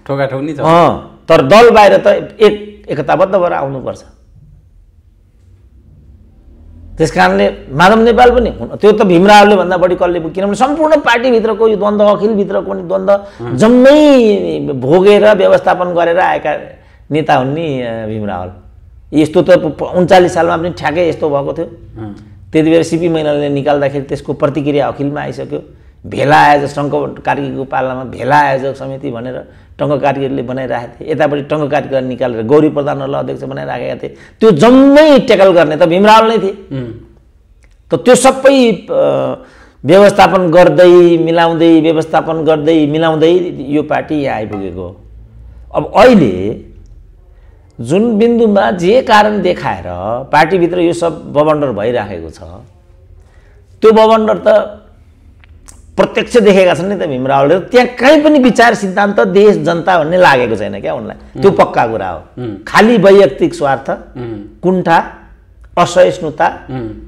ठोकाठोक नि छ। तर दल बाहिर त एकताबद्ध भएर आउनुपर्छ। त्यसकारणले माधव नेपाल पनि त्यो त भीम रावलले भन्दा बढी कसले, किनभने सम्पूर्ण पार्टीभित्रको यो द्वन्द्व, अखिलभित्रको पनि द्वन्द्व जम्मै भोगेर व्यवस्थापन गरेर आएका नेता हुन् नि भीम रावल। यस्तो त 39 सालमा पनि ठ्याक्कै यस्तो भएको थियो। त्यति बेला सिपी मैनाले निकाल्दाखेरि त्यसको प्रतिक्रिया अखिलमा आइसक्यो। भेला आयोजक टङ्क कार्कीको पालामा भेला आयोजक समिति भनेर टङ्क कार्कीले बनाइरहेका थिए। यतापट्टि टङ्क कार्कीलाई निकालेर गौरी प्रधानहरूलाई अध्यक्ष बनाइराखेका थिए। त्यो जम्मै ट्याकल गर्ने त भीम रावल नै थिए। त त्यो सबै व्यवस्थापन गर्दै मिलाउँदै यो पार्टी यहाँ आइपुगेको। अब अहिले जुन बिन्दुमा जे कारण देखाएर पार्टीभित्र यो सब बबन्डर भइराखेको छ, त्यो बबन्डर त प्रत्यक्ष देखेका छन् नि त भीम रावलले। त्यहाँ कहीँ पनि विचार सिद्धान्त देश जनता भन्ने लागेको छैन क्या उनलाई। त्यो पक्का कुरा हो। खालि वैयक्तिक स्वार्थ, कुण्ठा, असहिष्णुता,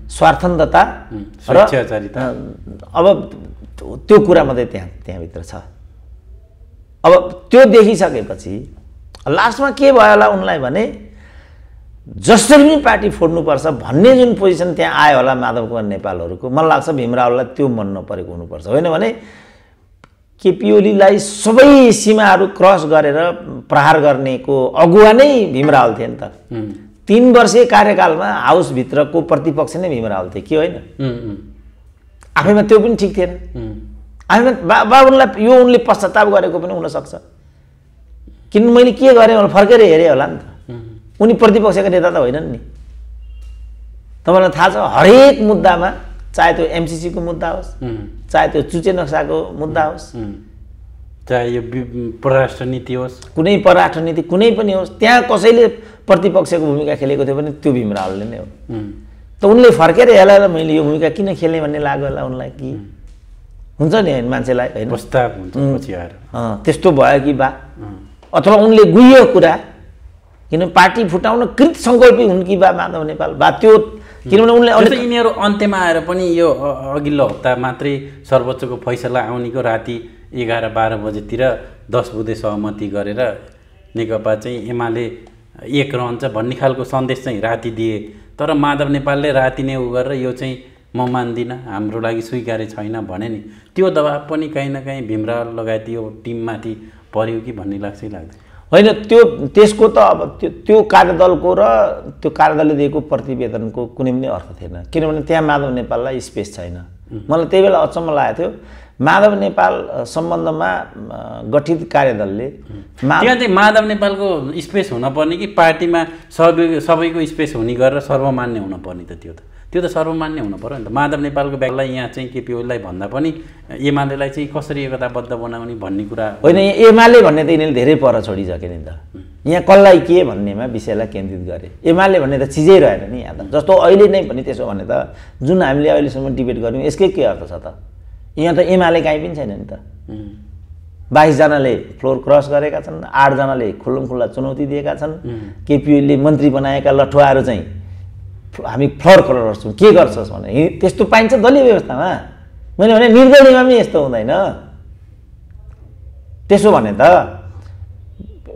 स्वार्थन्धता र अब त्यो कुरा मात्रै त्यहाँभित्र छ। अब त्यो देखिसकेपछि लास्टमा के भयो होला उनलाई भने जसरी पनि पार्टी फोड्नुपर्छ भन्ने जुन पोजिसन त्यहाँ आयो होला माधव कुमार नेपालहरूको मलाई लाग्छ भीम रावललाई त्यो मन नपरेको हुनुपर्छ। होइन भने केपी ओलीलाई सबै सीमाहरू क्रस गरेर प्रहार गर्नेको अगुवा नै भीम रावल थिए नि त। 3 वर्षीय कार्यकालमा हाउसभित्रको प्रतिपक्ष नै भीम रावल थिए, के होइन? आफैमा त्यो पनि ठिक थिएन। आफैमा बाबुलाई यो उनले पश्चाताप गरेको पनि हुनसक्छ, किन मैले के गरेँ भने फर्केर हेरेँ होला नि त। उनी प्रतिपक्षका नेता त होइनन् नि। तपाईँलाई थाहा छ हरेक मुद्दामा, चाहे त्यो एमसिसीको मुद्दा होस्, चाहे त्यो चुचे नक्साको मुद्दा होस्, चाहे यो परराष्ट्र नीति होस्, कुनै परराष्ट्र नीति कुनै पनि होस्, त्यहाँ कसैले प्रतिपक्षको भूमिका खेलेको थियो भने त्यो भीम रावलले नै हो। त उनले फर्केर हेरेर मैले यो भूमिका किन खेलेँ भन्ने लाग्यो होला उनलाई, कि हुन्छ नि होइन मान्छेलाई होइन प्रस्ताव हुन्छ पछि आएर त्यस्तो भयो कि बा, अथवा उनले गुह्य कुरा, किन पार्टी फुटाउन कृत सङ्कल्पी हुन् कि बा माधव नेपाल बा, त्यो किनभने उनले यिनीहरू अन्त्यमा आएर पनि यो अघिल्लो हप्ता मात्रै सर्वोच्चको फैसला आउनेको राति 11-12 बजेतिर 10 बुँदे सहमति गरेर नेकपा चाहिँ एमाले एक रहन्छ भन्ने खालको सन्देश चाहिँ राति दिए। तर माधव नेपालले राति नै उ गरेर यो चाहिँ म मान्दिनँ, हाम्रो लागि स्वीकार्य छैन भने नि त्यो दबाब पनि कहीँ न कहीँ भीम रावल लगायत यो टिममाथि पर्यो कि भन्ने लाग्छ लाग्दैन? होइन, त्यो त्यसको त अब त्यो कार्यदलको र त्यो कार्यदलले दिएको प्रतिवेदनको कुनै पनि अर्थ थिएन, किनभने त्यहाँ माधव नेपाललाई स्पेस छैन। मलाई त्यही बेला अचम्म लागेको थियो माधव नेपाल सम्बन्धमा गठित कार्यदलले त्यहाँ चाहिँ माधव नेपालको स्पेस हुनपर्ने कि पार्टीमा सबैको स्पेस हुने गरेर सर्वमान्य हुनपर्ने त? त्यो त सर्वमान्य हुनु पर्यो नि त। माधव नेपालको ब्यागलाई यहाँ चाहिँ केपी ओलीलाई भन्दा पनि एमालेलाई चाहिँ कसरी एकताबद्ध बनाउने भन्ने कुरा होइन। एमाले भन्ने त यिनीहरूले धेरै पर छोडिसके नि त। यहाँ कसलाई के भन्नेमा विषयलाई केन्द्रित गरे। एमाले भन्ने त चिजै रहेन नि यहाँ त। जस्तो अहिले नै पनि त्यसो भने त जुन हामीले अहिलेसम्म डिबेट गऱ्यौँ यसकै के अर्थ छ त? यहाँ त एमाले काहीँ पनि छैन नि त। 22 जनाले फ्लोर क्रस गरेका छन्, 8 जनाले खुल्लमखुल्ला चुनौती दिएका छन्। केपी ओलीले मन्त्री बनाएका लठुवाहरू चाहिँ हामी फ्लोर क्रस के गर्छस् भने त्यस्तो पाइन्छ दलीय व्यवस्थामा? मैले भने निर्दलीयमा पनि यस्तो हुँदैन। त्यसो भने त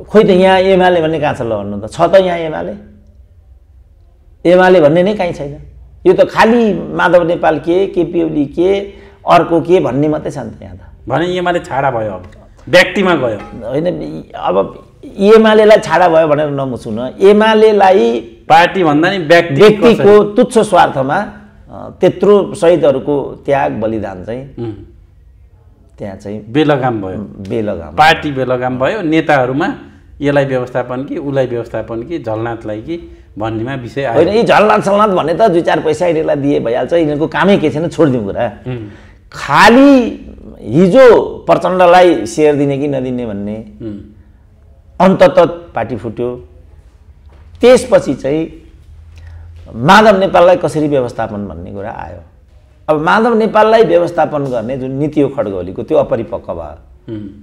खोइ त यहाँ एमाले भन्ने कहाँ छ ल भन्नु त? छ त यहाँ एमाले भन्ने नै कहीँ छैन। यो त खालि माधव नेपाल के, केपी ओली के, अर्को के भन्ने मात्रै छ नि त यहाँ त। भने एमाले छाडा भयो, अब व्यक्तिमा गयो। होइन, अब एमालेलाई छाडा भयो भनेर नमुछु न। एमालेलाई पार्टी भन्दा नि व्यक्तिको तुच्छ स्वार्थमा त्यत्रो शहीदहरूको त्याग बलिदान चाहिँ त्यहाँ चाहिँ बेलगाम भयो। पार्टी बेलगाम भयो। नेताहरूमा यसलाई व्यवस्थापन कि उसलाई व्यवस्थापन कि झलनाथलाई कि भन्नेमा विषय आयो। होइन, यी झलनाथ सलनाथ भन्ने त 2-4 पैसा यिनीहरूलाई दिए भइहाल्छ। यिनीहरूको कामै के छैन, छोडिदिउँ कुरा। खालि हिजो प्रचण्डलाई सेयर दिने कि नदिने भन्ने अन्ततः पार्टी फुट्यो। त्यसपछि चाहिँ माधव नेपाललाई कसरी व्यवस्थापन भन्ने कुरा आयो। अब माधव नेपाललाई व्यवस्थापन गर्ने जुन नीति हो खड्गौलीको त्यो अपरिपक्व भयो।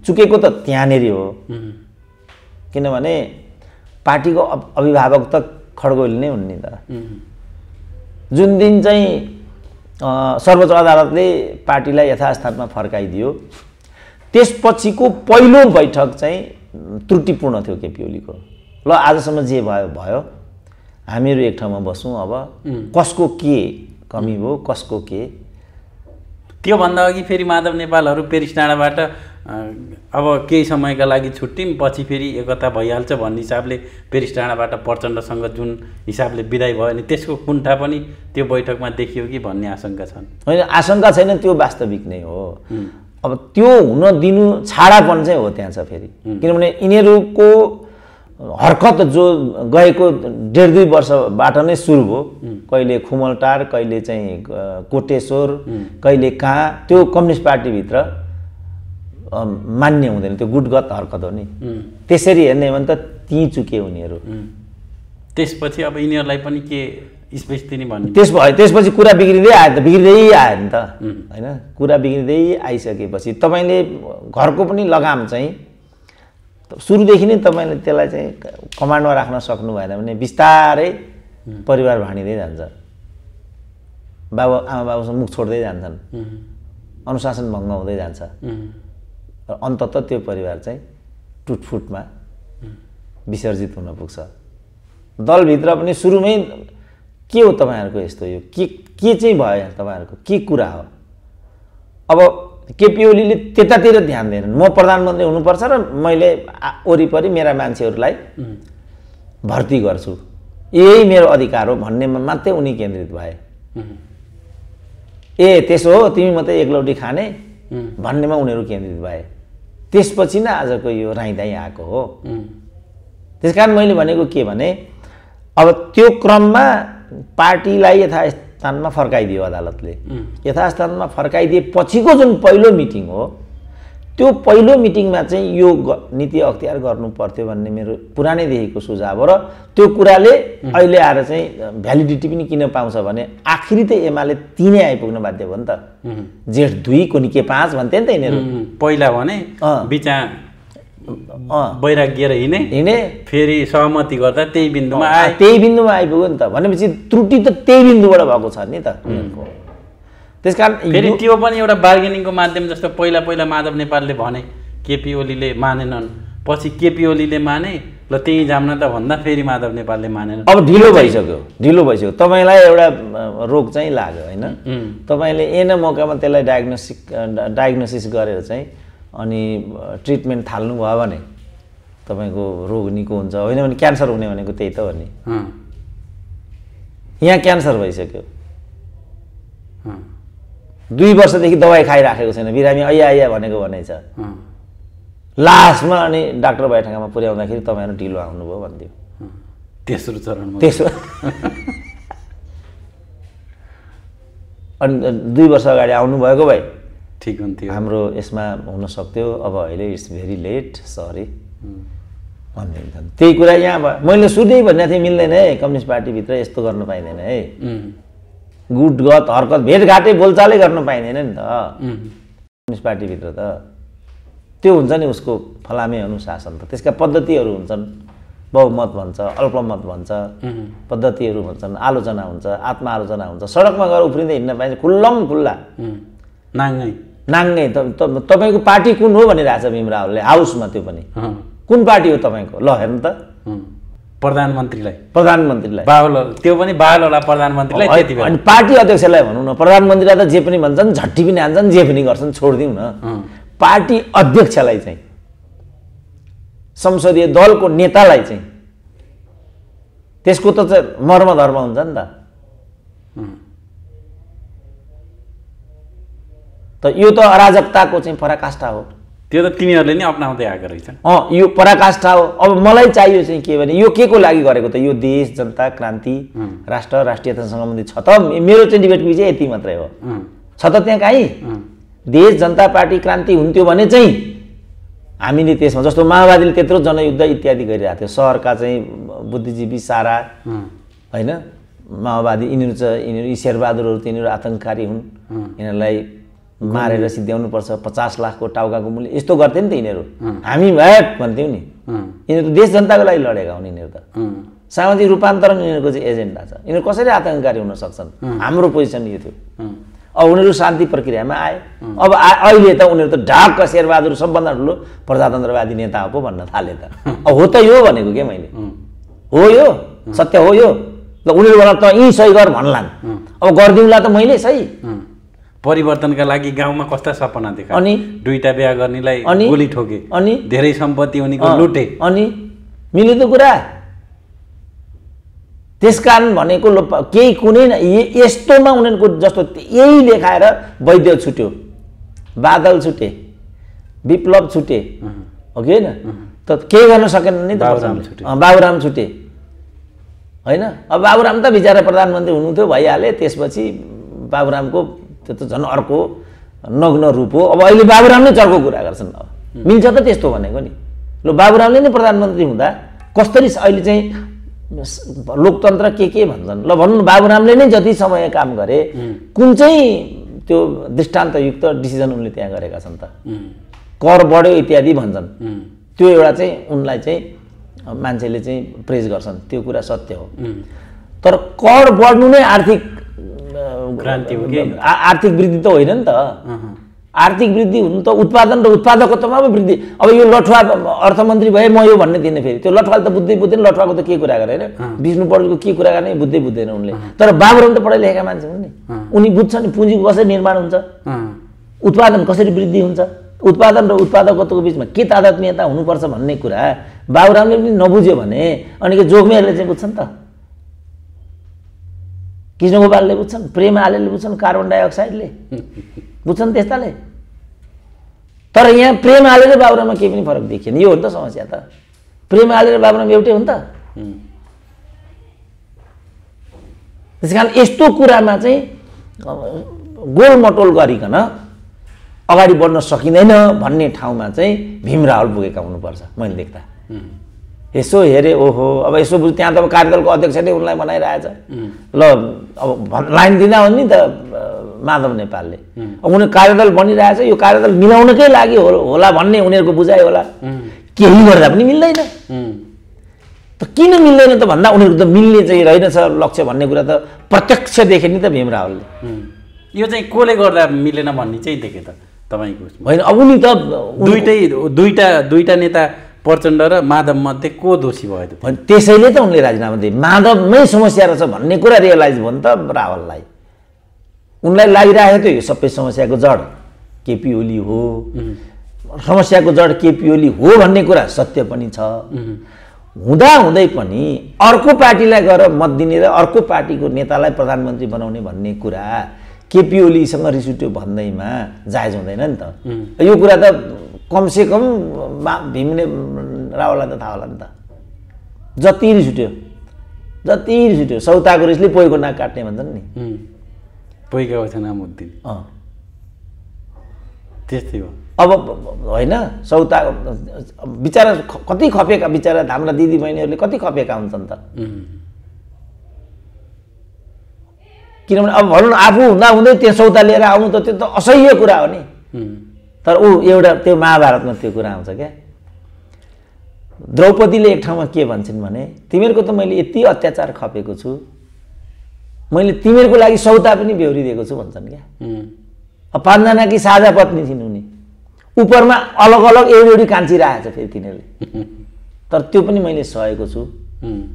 चुकेको त त्यहाँनिर हो, किनभने पार्टीको अभिभावक त खड्गौली नै हुन् नि त। जुन दिन चाहिँ सर्वोच्च अदालतले पार्टीलाई यथास्थानमा फर्काइदियो त्यसपछिको पहिलो बैठक चाहिँ त्रुटिपूर्ण थियो केपी ओलीको। ल आजसम्म जे भयो भयो, हामीहरू एक ठाउँमा बसौँ, अब कसको के कमी भयो, कसको के। त्योभन्दा अघि फेरि माधव नेपालहरू पेरिस डाँडाबाट अब केही समयका लागि छुट्यौँ, पछि फेरि एकता भइहाल्छ भन्ने हिसाबले पेरिस डाँडाबाट प्रचण्डसँग जुन हिसाबले विदाय भयो नि त्यसको कुण्ठा पनि त्यो बैठकमा देखियो कि भन्ने आशंका छन्? होइन, आशंका छैन, त्यो वास्तविक नै हो। अब त्यो हुन दिनु छाडापन चाहिँ हो त्यहाँ छ फेरि, किनभने यिनीहरूको हरकत जो गएको 1.5-2 वर्षबाट नै सुरु भयो। कहिले खुमलटार, कहिले चाहिँ कोटेश्वर, कहिले कहाँ, त्यो कम्युनिस्ट पार्टीभित्र मान्य हुँदैन, त्यो गुटगत हरकत हो नि। त्यसरी हेर्ने हो भने त ती चुके उनीहरू। त्यसपछि अब यिनीहरूलाई पनि के स्पेस दिने भन्ने त्यसपछि कुरा बिग्रिँदै आयो त, बिग्रिँदै आयो नि त। होइन, कुरा बिग्रिँदै आइसकेपछि तपाईँले घरको पनि लगाम चाहिँ सुरुदेखि नै तपाईँले त्यसलाई चाहिँ कमान्डमा राख्न सक्नु भएन भने बिस्तारै परिवार भाँडिँदै जान्छ। आमा बाबुसँग मुख छोड्दै जान्छन्, अनुशासन भङ्ग हुँदै जान्छ र अन्ततः त्यो परिवार चाहिँ टुटफुटमा विसर्जित हुन पुग्छ। दलभित्र पनि सुरुमै के हो तपाईँहरूको यस्तो यो के चाहिँ भयो तपाईँहरूको के कुरा हो? अब केपी ओलीले त्यतातिर ध्यान दिएनन्। म प्रधानमन्त्री हुनुपर्छ र मैले वरिपरि मेरा मान्छेहरूलाई भर्ती गर्छु, यही मेरो अधिकार हो भन्नेमा मात्रै उनी केन्द्रित भए। ए त्यसो हो तिमी मात्रै एकलौटी खाने भन्नेमा उनीहरू केन्द्रित भए। त्यसपछि नै आजको यो राइदाइ आएको हो। त्यसकारण मैले भनेको के भने अब त्यो क्रममा पार्टीलाई यथास्थानमा फर्काइदियो अदालतले। यथास्थानमा फर्काइदिए पछिको जुन पहिलो मिटिङ हो त्यो पहिलो मिटिङमा चाहिँ यो नीति अख्तियार गर्नु पर्थ्यो भन्ने मेरो पुरानैदेखिको सुझाव हो र त्यो कुराले अहिले आएर चाहिँ भ्यालिडिटी पनि किन पाउँछ भने आखिरी त एमाले 3 आइपुग्न बाध्य भयो नि त। जेठ 2 कोनी के 5 भन्थे नि त यिनीहरू पहिला भने बिचा वैराग्य हिँडे फेरि सहमति गर्दा त्यही बिन्दुमा आइपुग्यो नि त। भनेपछि त्रुटि त त्यही बिन्दुबाट भएको छ नि त उनीहरूको। त्यसकारण फेरि त्यो पनि एउटा बार्गेनिङको माध्यम जस्तो पहिला माधव नेपालले भने केपी ओलीले मानेनन्, पछि केपी ओलीले माने ल त्यही जाम्न त भन्दा फेरि माधव नेपालले मानेनन्। अब ढिलो भइसक्यो। तपाईँलाई एउटा रोग चाहिँ लाग्यो होइन, तपाईँले एन मौकामा त्यसलाई डायग्नोसिस गरेर चाहिँ अनि ट्रिटमेन्ट थाल्नुभयो भने तपाईँको रोग निको हुन्छ। होइन भने क्यान्सर हुने भनेको त्यही त हो नि। यहाँ क्यान्सर भइसक्यो, 2 वर्षदेखि दबाई खाइराखेको छैन, बिरामी ऐया भनेको भनाइ छ। लास्टमा अनि डाक्टर बैठकमा पुर्याउँदाखेरि तपाईँहरू ढिलो आउनुभयो भन्थ्यो। तेस्रो चरणमा अनि 2 वर्ष अगाडि आउनुभएको भए ठिक हुन्थ्यो। हाम्रो यसमा हुन सक्थ्यो। अब अहिले इट्स भेरी लेट, सरी भनिदिन्छन्। त्यही कुरा यहाँ भयो। मैले सुरुमै भनेको थिएँ मिल्दैन है, कम्युनिस्ट पार्टीभित्र यस्तो गर्न पाइँदैन है। गुटगत हरकत भेटघाटे बोलचालै गर्न पाइँदैन नि त कम्युनिस्ट पार्टीभित्र त। त्यो हुन्छ नि उसको फलामे अनुशासन त। त्यसका पद्धतिहरू हुन्छन्, बहुमत भन्छ, अल्पमत भन्छ, पद्धतिहरू भन्छन्, आलोचना हुन्छ, आत्मआलोचना हुन्छ। सडकमा गएर उफ्रिँदै हिँड्न पाइन्छ खुल्लम खुल्ला नाङ्गै। तपाईँको पार्टी कुन हो भनिरहेछ भीम रावलले हाउसमा। त्यो पनि कुन पार्टी हो तपाईँको? ल हेर्नु त, प्रधानमन्त्रीलाई त्यो पनि बाहुला प्रधानमन्त्रीलाई। अनि पार्टी अध्यक्षलाई भनौँ न, प्रधानमन्त्रीलाई त जे पनि भन्छन्, झट्टी पनि हान्छन्, जे पनि गर्छन्, छोडिदिउँ न। पार्टी अध्यक्षलाई चाहिँ, संसदीय दलको नेतालाई चाहिँ त्यसको त मर्म धर्म हुन्छ नि त। त यो त अराजकताको चाहिँ पराकाष्ठा हो। त्यो त तिनीहरूले नै अपनाउँदै आएको रहेछन्। यो पराकाष्ठा हो। अब मलाई चाहियो चाहिँ के भने यो के को लागि गरेको त? यो देश, जनता, क्रान्ति, राष्ट्र, राष्ट्रियतासँग सम्बन्धित छ त। मेरो चाहिँ डिबेटको विषय यति मात्रै हो। छ त त्यहाँ काहीँ देश, जनता पार्टी, क्रान्ति हुन्थ्यो भने चाहिँ हामीले त्यसमा जस्तो माओवादीले त्यत्रो जनयुद्ध इत्यादि गरिरहेको थियो। सहरका चाहिँ बुद्धिजीवी सारा होइन माओवादी यिनीहरू शेरबहादुरहरू तिनीहरू आतङ्ककारी हुन्, यिनीहरूलाई मारेर सिद्ध्याउनुपर्छ, 50 लाखको टाउकाको मूल्य यस्तो गर्थे नि त यिनीहरू। हामी भए भन्थ्यौँ नि। यिनीहरू देश जनताको लागि लडेका हुन्। यिनीहरू त सामाजिक रूपान्तरण यिनीहरूको चाहिँ एजेन्डा छ। यिनीहरू कसरी आतङ्ककारी हुन सक्छन्? हाम्रो पोजिसन यो थियो। अब उनीहरू शान्ति प्रक्रियामा आए। अब अहिले त उनीहरू त ढाक्क शेरबहादुर सबभन्दा ठुलो प्रजातन्त्रवादी नेता हो भन्न थाले त। अब हो त यो भनेको के मैले हो, यो सत्य हो यो। ल उनीहरू भन त यी सही गर भन्लान्, अब गरिदिउँला त मैले सही। परिवर्तनका लागि गाउँमा कस्ता सपना देखा, अनि 2टा बिहा गर्नेलाई गोली ठोके, अनि धेरै सम्पत्ति उनीको लुटे, अनि मिल्यो त कुरा। त्यसकारण भनेको केही कुनै यस्तोमा उनीहरूको जस्तो यही देखाएर वैद्य छुट्यो, बादल छुटे, विप्लव छुटे, हो कि होइन? त केही गर्न सकेन नि त। बाबुराम छुटे होइन। अब बाबुराम त बिचरा प्रधानमन्त्री हुनुहुन्थ्यो, भइहाले। त्यसपछि बाबुरामको त्यो त झन् अर्को नग्न रूप हो। अब अहिले बाबुराम नै चर्को कुरा गर्छन्। अब मिल्छ त त्यस्तो भनेको नि। ल बाबुरामले नै प्रधानमन्त्री हुँदा कसरी अहिले चाहिँ लोकतन्त्र के भन्छन्? ल भन्नु, बाबुरामले नै जति समय काम गरे, कुन चाहिँ त्यो दृष्टान्तयुक्त डिसिजन उनले त्यहाँ गरेका छन् त? कर बढ्यो इत्यादि भन्छन्। त्यो एउटा चाहिँ उनलाई चाहिँ मान्छेले चाहिँ प्रेज गर्छन्, त्यो कुरा सत्य हो। तर कर बढ्नु नै आर्थिक क्रान्ति हो कि? आर्थिक वृद्धि त होइन नि त। आर्थिक वृद्धि हुनु त उत्पादन र उत्पादकतामा पो वृद्धि। अब यो लठुवा अर्थमन्त्री भए म यो भन्ने थिएन फेरि, त्यो लठुवाले त बुझ्दै बुझ्दैन, लठुवाको त के कुरा गर्ने होइन, विष्णु पौडेलको के कुरा गर्ने बुझ्दै बुझ्दैन उनले। तर बाबुराम त पढाइ लेखेका मान्छे हुन् नि, उनी बुझ्छन् नि पुँजीको कसरी निर्माण हुन्छ, उत्पादन कसरी वृद्धि हुन्छ, उत्पादन र उत्पादकताको बिचमा के तादात्म्यता हुनुपर्छ भन्ने कुरा बाबुरामले पनि नबुझ्यो भने अनि के जोगमेरले चाहिँ बुझ्छन् त, कृष्णगोपालले बुझ्छन्, प्रेम आलेले बुझ्छन्, कार्बन डाइअक्साइडले बुझ्छन् त्यस्ताले। तर यहाँ प्रेम आले र बाबुराममा केही पनि फरक देखिएन। यो हो नि त समस्या त, प्रेम आले र बाबुराम एउटै हो नि त। त्यस कारण यस्तो कुरामा चाहिँ गोलमटोल गरिकन अगाडि बढ्न सकिँदैन भन्ने ठाउँमा चाहिँ भीम रावल पुगेका हुनुपर्छ मैले देख्दा। यसो हेरे ओहो, अब यसो बुझ त्यहाँ त अब कार्यदलको अध्यक्षले उनलाई बनाइरहेछ, ल अब लाइन दिँदा हो नि त माधव नेपालले, अब उनीहरू कार्यदल बनिरहेछ, यो कार्यदल मिलाउनकै लागि होला भन्ने उनीहरूको बुझाइ होला, केही गर्दा पनि मिल्दैन। त किन मिल्दैन त भन्दा उनीहरू त मिल्ने चाहिँ रहेनछ लक्ष्य भन्ने कुरा त प्रत्यक्ष देखे नि त भीम रावलले। यो चाहिँ कसले गर्दा मिलेन भन्ने चाहिँ देखे त तपाईँको होइन। अब उनी त दुईटा नेता प्रचण्ड र माधव मध्ये को दोषी भयो त? त्यसैले त उनले राजीनामा दिए, माधवमै समस्या रहेछ भन्ने कुरा रियलाइज भयो नि त रावललाई। उनलाई लागिरहेको थियो यो सबै समस्याको जड केपी ओली हो, समस्याको जड केपी ओली हो भन्ने कुरा सत्य पनि छ। हुँदाहुँदै पनि अर्को पार्टीलाई गएर मत दिने र अर्को पार्टीको नेतालाई प्रधानमन्त्री बनाउने भन्ने कुरा केपी ओलीसँग रिस उठ्यो भन्दैमा जायज हुँदैन नि त। यो कुरा त कमसेकम भीमले रावललाई त थाहा होला नि त। जति रिस उठ्यो सौताको रिसले पोइको नाक काट्ने भन्छन् नि, पोइका नामुद्दिन त्यस्तै हो। अब होइन सौता बिचरा कति खपेका, बिचरा हाम्रा दिदी बहिनीहरूले कति खपेका हुन्छन् त। किनभने अब भनौँ न आफू हुँदै त्यो सौता लिएर आउनु त त्यो त असह्य कुरा हो नि। तर एउटा त्यो महाभारतमा त्यो कुरा आउँछ क्या, द्रौपदीले एक ठाउँमा के भन्छन् भने तिमीहरूको त मैले यति अत्याचार खपेको छु, मैले तिमीहरूको लागि सौता पनि बेहोरिदिएको छु भन्छन् क्या। अब 5 जनाकी साझा पत्नी छिन् उनी, उपरमा अलग अलग एउटी कान्छी राखेको छ फेरि तिनीहरूले, तर त्यो पनि मैले सहेको छु,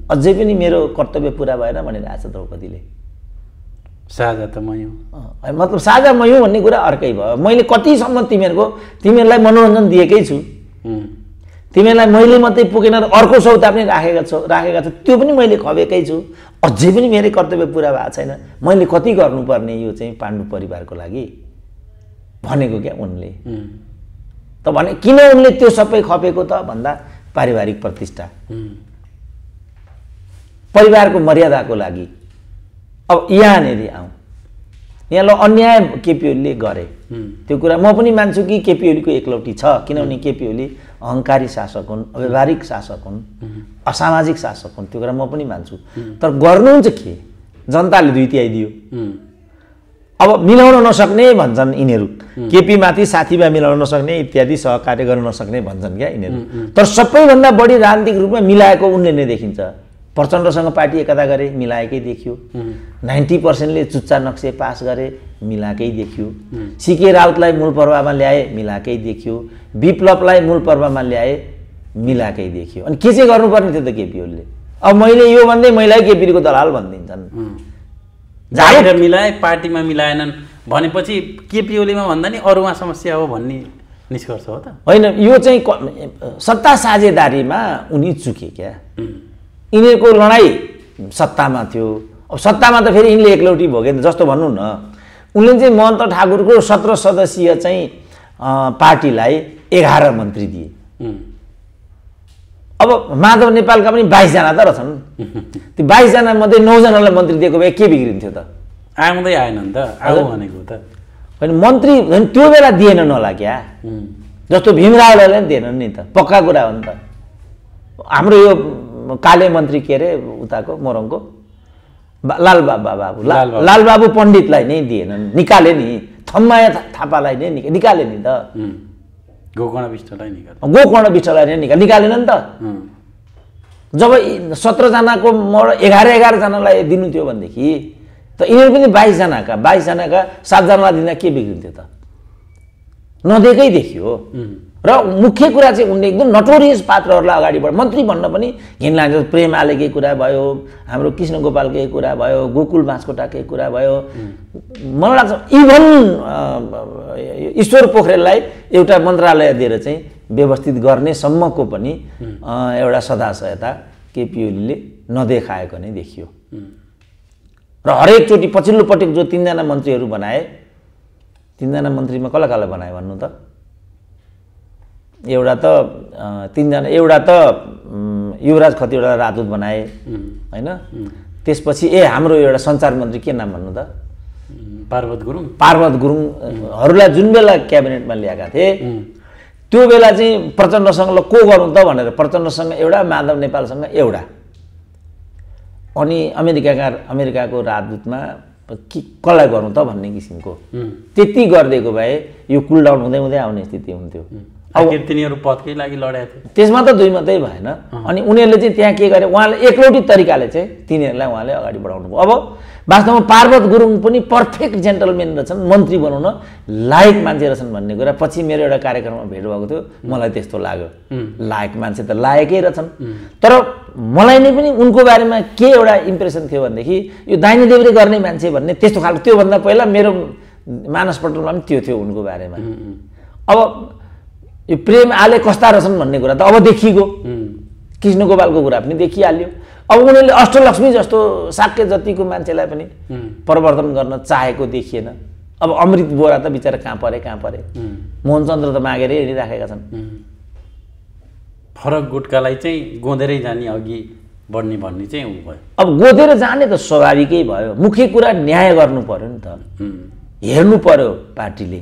अझै पनि मेरो कर्तव्य पुरा भएन भनिरहेको छ द्रौपदीले। साझा त मै हो, मतलब साझा मै हो भन्ने कुरा अर्कै भयो। मैले कतिसम्म तिमीहरूलाई मनोरञ्जन दिएकै छु, तिमीहरूलाई मैले मात्रै पुगेन र अर्को सौता पनि राखेका छ, त्यो पनि मैले खपेकै छु, अझै पनि मेरो कर्तव्य पुरा भएको छैन, मैले कति गर्नुपर्ने यो चाहिँ पाण्डु परिवारको लागि भनेको क्या उनले। त भने किन उनले त्यो सबै खपेको त भन्दा पारिवारिक प्रतिष्ठा, परिवारको मर्यादाको लागि। अब यहाँनिर आउँ, यहाँ ल अन्याय केपी ओलीले गरे त्यो कुरा म पनि मान्छु कि केपी ओलीको एकलौटी छ, किनभने केपी ओली अहङ्कारी शासक हुन्, अव्यवहारिक शासक हुन्, असामाजिक शासक हुन्, त्यो कुरा म पनि मान्छु। तर गर्नुहुन्छ के, जनताले दुइत्याइदियो। अब मिलाउन नसक्ने भन्छन् यिनीहरू, केपी माथि साथीमा मिलाउन नसक्ने इत्यादि सहकार्य गर्न नसक्ने भन्छन् क्या यिनीहरू। तर सबैभन्दा बढी राजनीतिक रूपमा मिलाएको उनले नै देखिन्छ। प्रचण्डसँग पार्टी एकता गरे, मिलाएकै देखियो। 90% चुच्चा नक्से पास गरे, मिलाएकै देखियो। सीके राउतलाई मूल पर्वमा ल्याए, मिलाएकै देखियो। विप्लवलाई मूल पर्वमा ल्याए, मिलाएकै देखियो। अनि के चाहिँ गर्नुपर्ने थियो त केपी ओलीले? अब मैले यो भन्दै महिला केपीको दलाल भनिदिन्छन्। जाहेर मिलाए, पार्टीमा मिलाएनन् भनेपछि केपी ओलीमा भन्दा नि अरूमा समस्या हो भन्ने निष्कर्ष हो त? होइन, यो चाहिँ सत्ता साझेदारीमा उनी चुके क्या। यिनीहरूको लडाइँ सत्तामा थियो। अब सत्तामा त फेरि यिनले एकलौटी भोगे जस्तो भन्नु न। उनले चाहिँ महन्त ठाकुरको 17 सदस्यीय चाहिँ पार्टीलाई 11 मन्त्री दिए। अब माधव नेपालका पनि 22 जना त रहेछन्। त्यो 22 जना मध्ये 9 जनालाई मन्त्री दिएको भए के बिग्रिन्थ्यो त? आउँदै आएन नि त, आऊ भनेको त। होइन मन्त्री त्यो बेला दिएनन् होला क्या, जस्तो भीम रावललाई पनि दिएनन् नि त, पक्का कुरा हो नि त। हाम्रो यो काले मन्त्री के अरे उताको मोरङको लालबाबु पण्डितलाई नै दिएनन्, निकाले नि। थम्माया थापालाई नै निकाले नि त। गोकर्ण विष्टलाई नै निकालेन नि त। जब 17 जनाको 11 जनालाई दिनु थियो भनेदेखि त यिनीहरू पनि 22 जनाका 7 जनालाई दिँदा के बिग्रिन्थ्यो त? नदिएकै देखियो। र मुख्य कुरा चाहिँ उनले एकदम नटोरियस पात्रहरूलाई अगाडि बढ मन्त्री भन्न पनि घिन लाग्छ। प्रेम आलेकै कुरा भयो, हाम्रो कृष्ण गोपालकै कुरा भयो, गोकुल बाँसकोटाकै कुरा भयो। मलाई लाग्छ इभन ईश्वर पोखरेललाई एउटा मन्त्रालय दिएर चाहिँ व्यवस्थित गर्ने सम्मको पनि एउटा सदाशयता केपी ओलीले नदेखाएको नै देखियो। र हरेकचोटि पछिल्लो पटक जो 3 जना मन्त्रीहरू बनाए, 3 जना मन्त्रीमा कसलाई कसलाई बनाए भन्नु त? एउटा त युवराज खतिवडा राजदूत बनाए हैन। त्यसपछि हाम्रो एउटा सञ्चार मन्त्री के नाम भन्नु त? पार्वत गुरुङहरूलाई जुन बेला क्याबिनेटमा ल्याएका थिए त्यो बेला चाहिँ प्रचण्डसँग को गरौँ त भनेर प्रचण्डसँग एउटा, माधव नेपालसँग एउटा, अनि अमेरिकाको राजदूतमा कसलाई गरौँ त भन्ने किसिमको त्यति गरिदिएको भए यो कुलडाउन हुँदै हुँदै आउने स्थिति हुन्थ्यो। अब तिनीहरू पदकै लागि लडेको थियो। त्यसमा त 2 मात्रै भएन। अनि उनीहरूले चाहिँ त्यहाँ के गरे, उहाँले एकलौटी तरिकाले चाहिँ तिनीहरूलाई उहाँले अगाडि बढाउनु भयो। अब वास्तवमा पार्वत गुरुङ पनि पर्फेक्ट जेन्टलमेन रहेछन्, मन्त्री बनाउन लायक मान्छे रहेछन् भन्ने कुरा पछि मेरो एउटा कार्यक्रममा भेट भएको थियो। मलाई त्यस्तो लाग्यो, लायक मान्छे त लायकै रहेछन्। तर मलाई नै पनि उनको बारेमा के एउटा इम्प्रेसन थियो भनेदेखि यो दाहिने देब्रे गर्ने मान्छे भन्ने त्यस्तो खालको। त्योभन्दा पहिला मेरो मानसपटलमा पनि त्यो थियो उनको बारेमा। अब यो प्रेम आले कस्ता रहेछन् भन्ने कुरा त अब देखिगयो, कृष्ण गोपालको कुरा पनि देखिहाल्यो। अब उनीहरूले अष्टलक्ष्मी जस्तो साक्य जतिको मान्छेलाई पनि परिवर्तन गर्न चाहेको देखिएन। अब अमृत बोरा त बिचरा कहाँ परे, मोहनचन्द्र त मागेरै हिँडिराखेका छन्। फरक गुटकालाई चाहिँ गोँदेरै जाने अघि बढ्ने भन्ने चाहिँ ऊ भयो। अब गोदेर जाने त स्वाभाविकै भयो। मुख्य कुरा न्याय गर्नु पर्यो नि त, हेर्नु पर्यो पार्टीले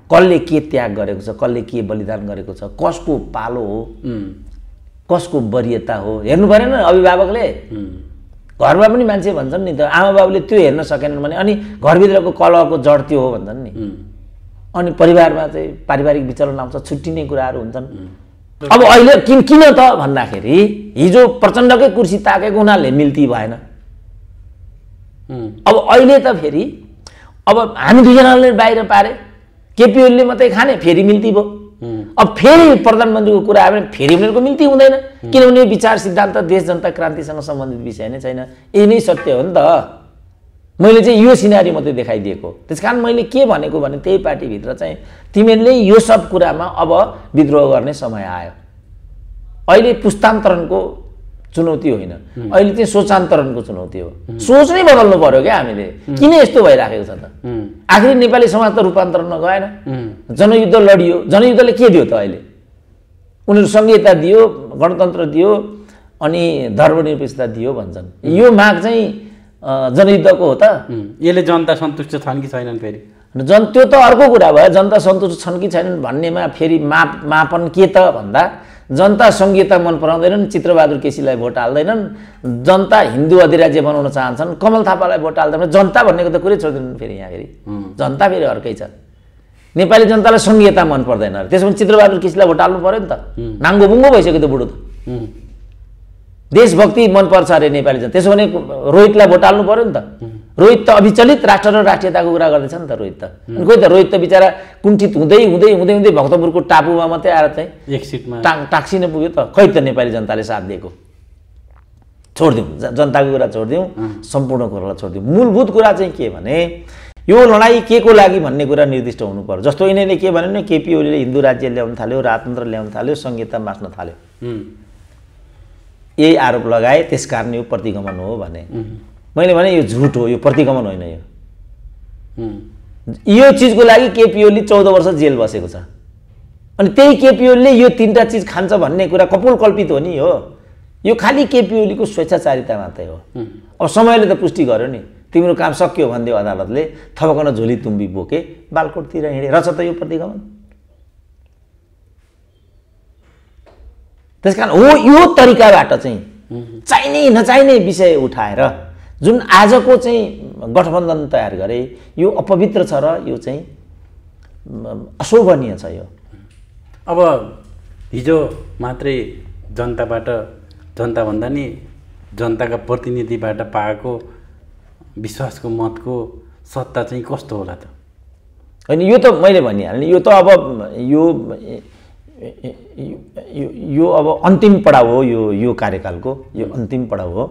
कसले के त्याग गरेको छ, कसले के बलिदान गरेको छ, कसको पालो हो, कसको वरियता हो हेर्नु परेन अभिभावकले। घरमा पनि मान्छे भन्छन् नि त, आमा बाबुले त्यो हेर्न सकेनन् भने अनि घरभित्रको कलहको जड त्यो हो भन्छन् नि। अनि परिवारमा चाहिँ पारिवारिक विचलन आउँछ, छुट्टिने कुराहरू हुन्छन्। अब अहिले किन त भन्दाखेरि हिजो प्रचण्डकै कुर्सी ताकेको हुनाले मिल्ती भएन। अब अहिले त फेरि अब हामी 2 जनाले बाहिर पारे, केपी ओलीले मात्रै खाने, फेरि मिल्ती भयो। अब फेरि प्रधानमन्त्रीको कुरा आयो भने फेरि उनीहरूको मिल्ती हुँदैन, किनभने विचार सिद्धान्त देश जनता क्रान्तिसँग सम्बन्धित विषय नै छैन। यही नै सत्य हो नि त। मैले चाहिँ यो सिनारी मात्रै देखाइदिएको। त्यसकारण मैले के भनेको भने त्यही पार्टीभित्र चाहिँ तिमीहरूले यो सब कुरामा अब विद्रोह गर्ने समय आयो। अहिले पुस्तान्तरणको चुनौती होइन, अहिले चाहिँ सोचान्तरणको चुनौती हो। सोच नै बदल्नु पर्यो क्या हामीले। किन यस्तो भइराखेको छ त? आखिर नेपाली समाज त रूपान्तरणमा गएन, जनयुद्ध लडियो। जनयुद्धले के दियो त? अहिले उनीहरू संहिता दियो, गणतन्त्र दियो, अनि धर्मनिरपेक्षता दियो भन्छन्। यो माग चाहिँ जनयुद्धको हो त? यसले जनता सन्तुष्ट छन् कि छैनन्? फेरि त्यो त अर्को कुरा भयो। जनता सन्तुष्ट छन् कि छैनन् भन्नेमा फेरि मापन के त भन्दा जनता संहिता मन पराउँदैनन्, चित्रबहादुर केसीलाई भोट हाल्दैनन्, जनता हिन्दू अधिराज्य बनाउन चाहन्छन्, कमल थापालाई भोट हाल्दैनन्। जनता भन्नेको त कुरै छोडिदिनु फेरि यहाँ फेरि जनता फेरि अर्कै छ। नेपाली जनतालाई संहिता मन पर्दैन अरे, त्यसो भने चित्रबहादुर केसीलाई भोट हाल्नु पर्यो नि त। नाङ्गो बुङ्गो भइसक्यो त बुढो त। देशभक्ति मन पर्छ अरे नेपाली जनता, त्यसो भने रोहितलाई भोट हाल्नु पर्यो नि त। रोहित त अविचलित राष्ट्र र राष्ट्रियताको कुरा गर्दैछ नि त रोहित त। अनि खोइ त रोहित त बिचरा कुण्ठित हुँदै हुँदै हुँदै हुँदै भक्तपुरको टापुमा मात्रै आएर चाहिँ एक सिटमा टाक्सिन पुग्यो त। खै त नेपाली जनताले साथ दिएको। छोडिदिउँ, जनताको कुरा छोडिदिउँ, सम्पूर्ण कुरालाई छोडिदिउँ। मूलभूत कुरा चाहिँ के भने यो लडाइँ के को लागि भन्ने कुरा निर्दिष्ट हुनु पर्यो। जस्तो यिनीहरूले के भन्यो भने केपी ओलीले हिन्दू राज्य ल्याउन थाल्यो, राजतन्त्र ल्याउन थाल्यो, संहिता मास्न थाल्यो, यही आरोप लगाए, त्यसकारण यो प्रतिगमन हो भने। मैले भने यो झुट हो, यो प्रतिगमन होइन। यो चिजको लागि केपी ओली 14 वर्ष जेल बसेको छ। अनि त्यही केपी ओलीले यो 3टा चिज खान्छ भन्ने कुरा कपोल कल्पित हो नि। हो यो खालि केपी ओलीको स्वेच्छाचारिता मात्रै हो। अब समयले त पुष्टि गर्यो नि, तिम्रो काम सक्यो भनिदियो अदालतले, थपकन झोली तुम्बी बोके बालकोटतिर हिँडे। रहेछ त यो प्रतिगमन? त्यसकारण हो यो तरिकाबाट चाहिँ चाहिने नचाहिने विषय उठाएर जुन आजको चाहिँ गठबन्धन तयार गरे, यो अपवित्र छ र यो चाहिँ अशोभनीय छ। यो अब हिजो मात्रै जनताबाट, जनता भन्दा नि जनताका प्रतिनिधिबाट पाएको विश्वासको मतको सत्ता चाहिँ कस्तो होला त? होइन यो त मैले भनिहालेँ यो त अब यो अब अन्तिम पडाउ हो यो कार्यकालको यो अन्तिम पडाउ हो।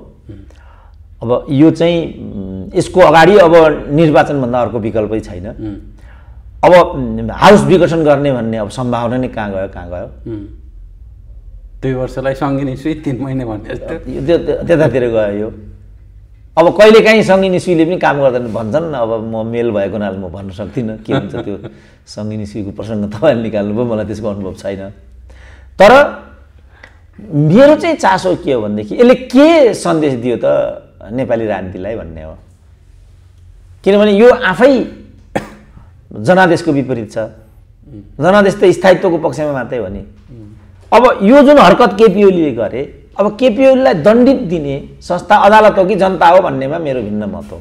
अब यो चाहिँ यसको अगाडि अब निर्वाचनभन्दा अर्को विकल्पै छैन। अब हाउस विघटन गर्ने भन्ने अब सम्भावना नै कहाँ गयो 2 वर्षलाई सङ्घीय सुई 3 महिना भन्ने जस्तो त्यतातिर गयो यो। अब कहिलेकाहीँ सङ्घीय सुईले पनि काम गर्दैन भन्छन्। अब म मेल भएको हुनाले म भन्न सक्दिनँ के हुन्छ त्यो सङ्घीय सुईको प्रसङ्ग तपाईँले निकाल्नु भयो, मलाई त्यसको अनुभव छैन। तर मेरो चाहिँ चासो के हो भनेदेखि यसले के सन्देश दियो त नेपाली राजनीतिलाई भन्ने हो। किनभने यो आफै जनादेशको विपरीत छ। जनादेश त स्थायित्वको पक्षमा मात्रै हो नि। अब यो जुन हरकत केपी ओलीले गरे, अब केपी ओलीलाई दण्डित दिने संस्था अदालत हो कि जनता हो भन्नेमा मेरो भिन्न मत हो।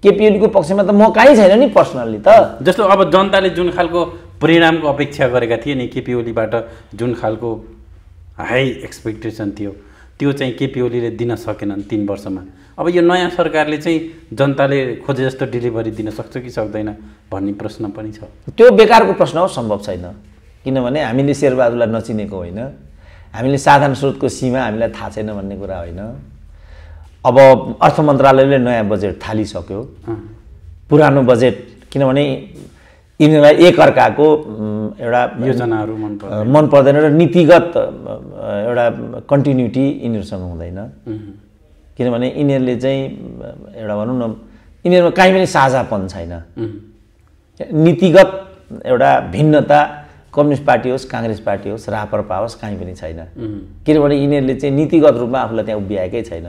केपी ओलीको पक्षमा त म कहीँ छैन नि पर्सनल्ली त। जस्तो अब जनताले जुन खालको परिणामको अपेक्षा गरेका थिए नि केपी ओलीबाट, जुन खालको हाई एक्सपेक्टेसन थियो त्यो चाहिँ केपी ओलीले दिन सकेनन् 3 वर्षमा। अब यो नयाँ सरकारले चाहिँ जनताले खोजे जस्तो डेलिभरी दिन सक्छ कि सक्दैन भन्ने प्रश्न पनि छ। त्यो बेकारको प्रश्न हो, सम्भव छैन। किनभने हामीले शेरबहादुरलाई नचिनेको होइन, हामीले साधन स्रोतको सीमा हामीलाई थाहा छैन भन्ने कुरा होइन। अब अर्थ मन्त्रालयले नयाँ बजेट थालिसक्यो। पुरानो बजेट किनभने यिनीहरूलाई एकअर्काको एउटा योजनाहरू मन पर्दैन र नीतिगत एउटा कन्टिन्युटी यिनीहरूसँग हुँदैन। किनभने यिनीहरूले चाहिँ एउटा भनौँ न यिनीहरूमा काहीँ पनि साझापन छैन। नीतिगत एउटा भिन्नता कम्युनिस्ट पार्टी होस्, काङ्ग्रेस पार्टी होस्, राप्रपा होस्, कहीँ पनि छैन। किनभने यिनीहरूले चाहिँ नीतिगत रूपमा आफूलाई त्यहाँ उभ्याएकै छैन।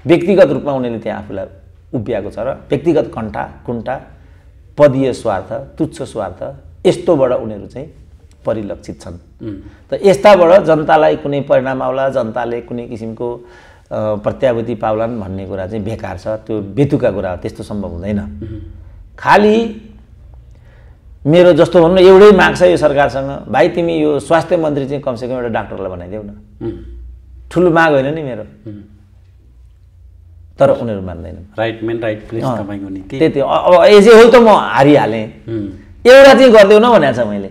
व्यक्तिगत रूपमा उनीहरूले त्यहाँ आफूलाई उभ्याएको छ र व्यक्तिगत कुण्ठा पदीय स्वार्थ, तुच्छ स्वार्थ यस्तोबाट उनीहरू चाहिँ परिलक्षित छन्। त यस्ताबाट जनतालाई कुनै परिणाम आउला, जनताले कुनै किसिमको प्रत्याभूति पाउलान् भन्ने कुरा चाहिँ बेकार छ। त्यो बेतुका कुरा हो, त्यस्तो सम्भव हुँदैन। खालि मेरो जस्तो भनौँ न एउटै माग छ यो सरकारसँग, भाइ तिमी यो स्वास्थ्य मन्त्री चाहिँ कमसेकम एउटा डाक्टरलाई बनाइदेऊ न। ठुलो माग होइन नि मेरो, तर उनीहरू मान्दैनन्। राइट म्यान राइट प्लेस तपाईँको नीति त्यति। अब एजे हो त म हारिहालेँ, एउटा चाहिँ गरिदेऊ न भनेको छ मैले।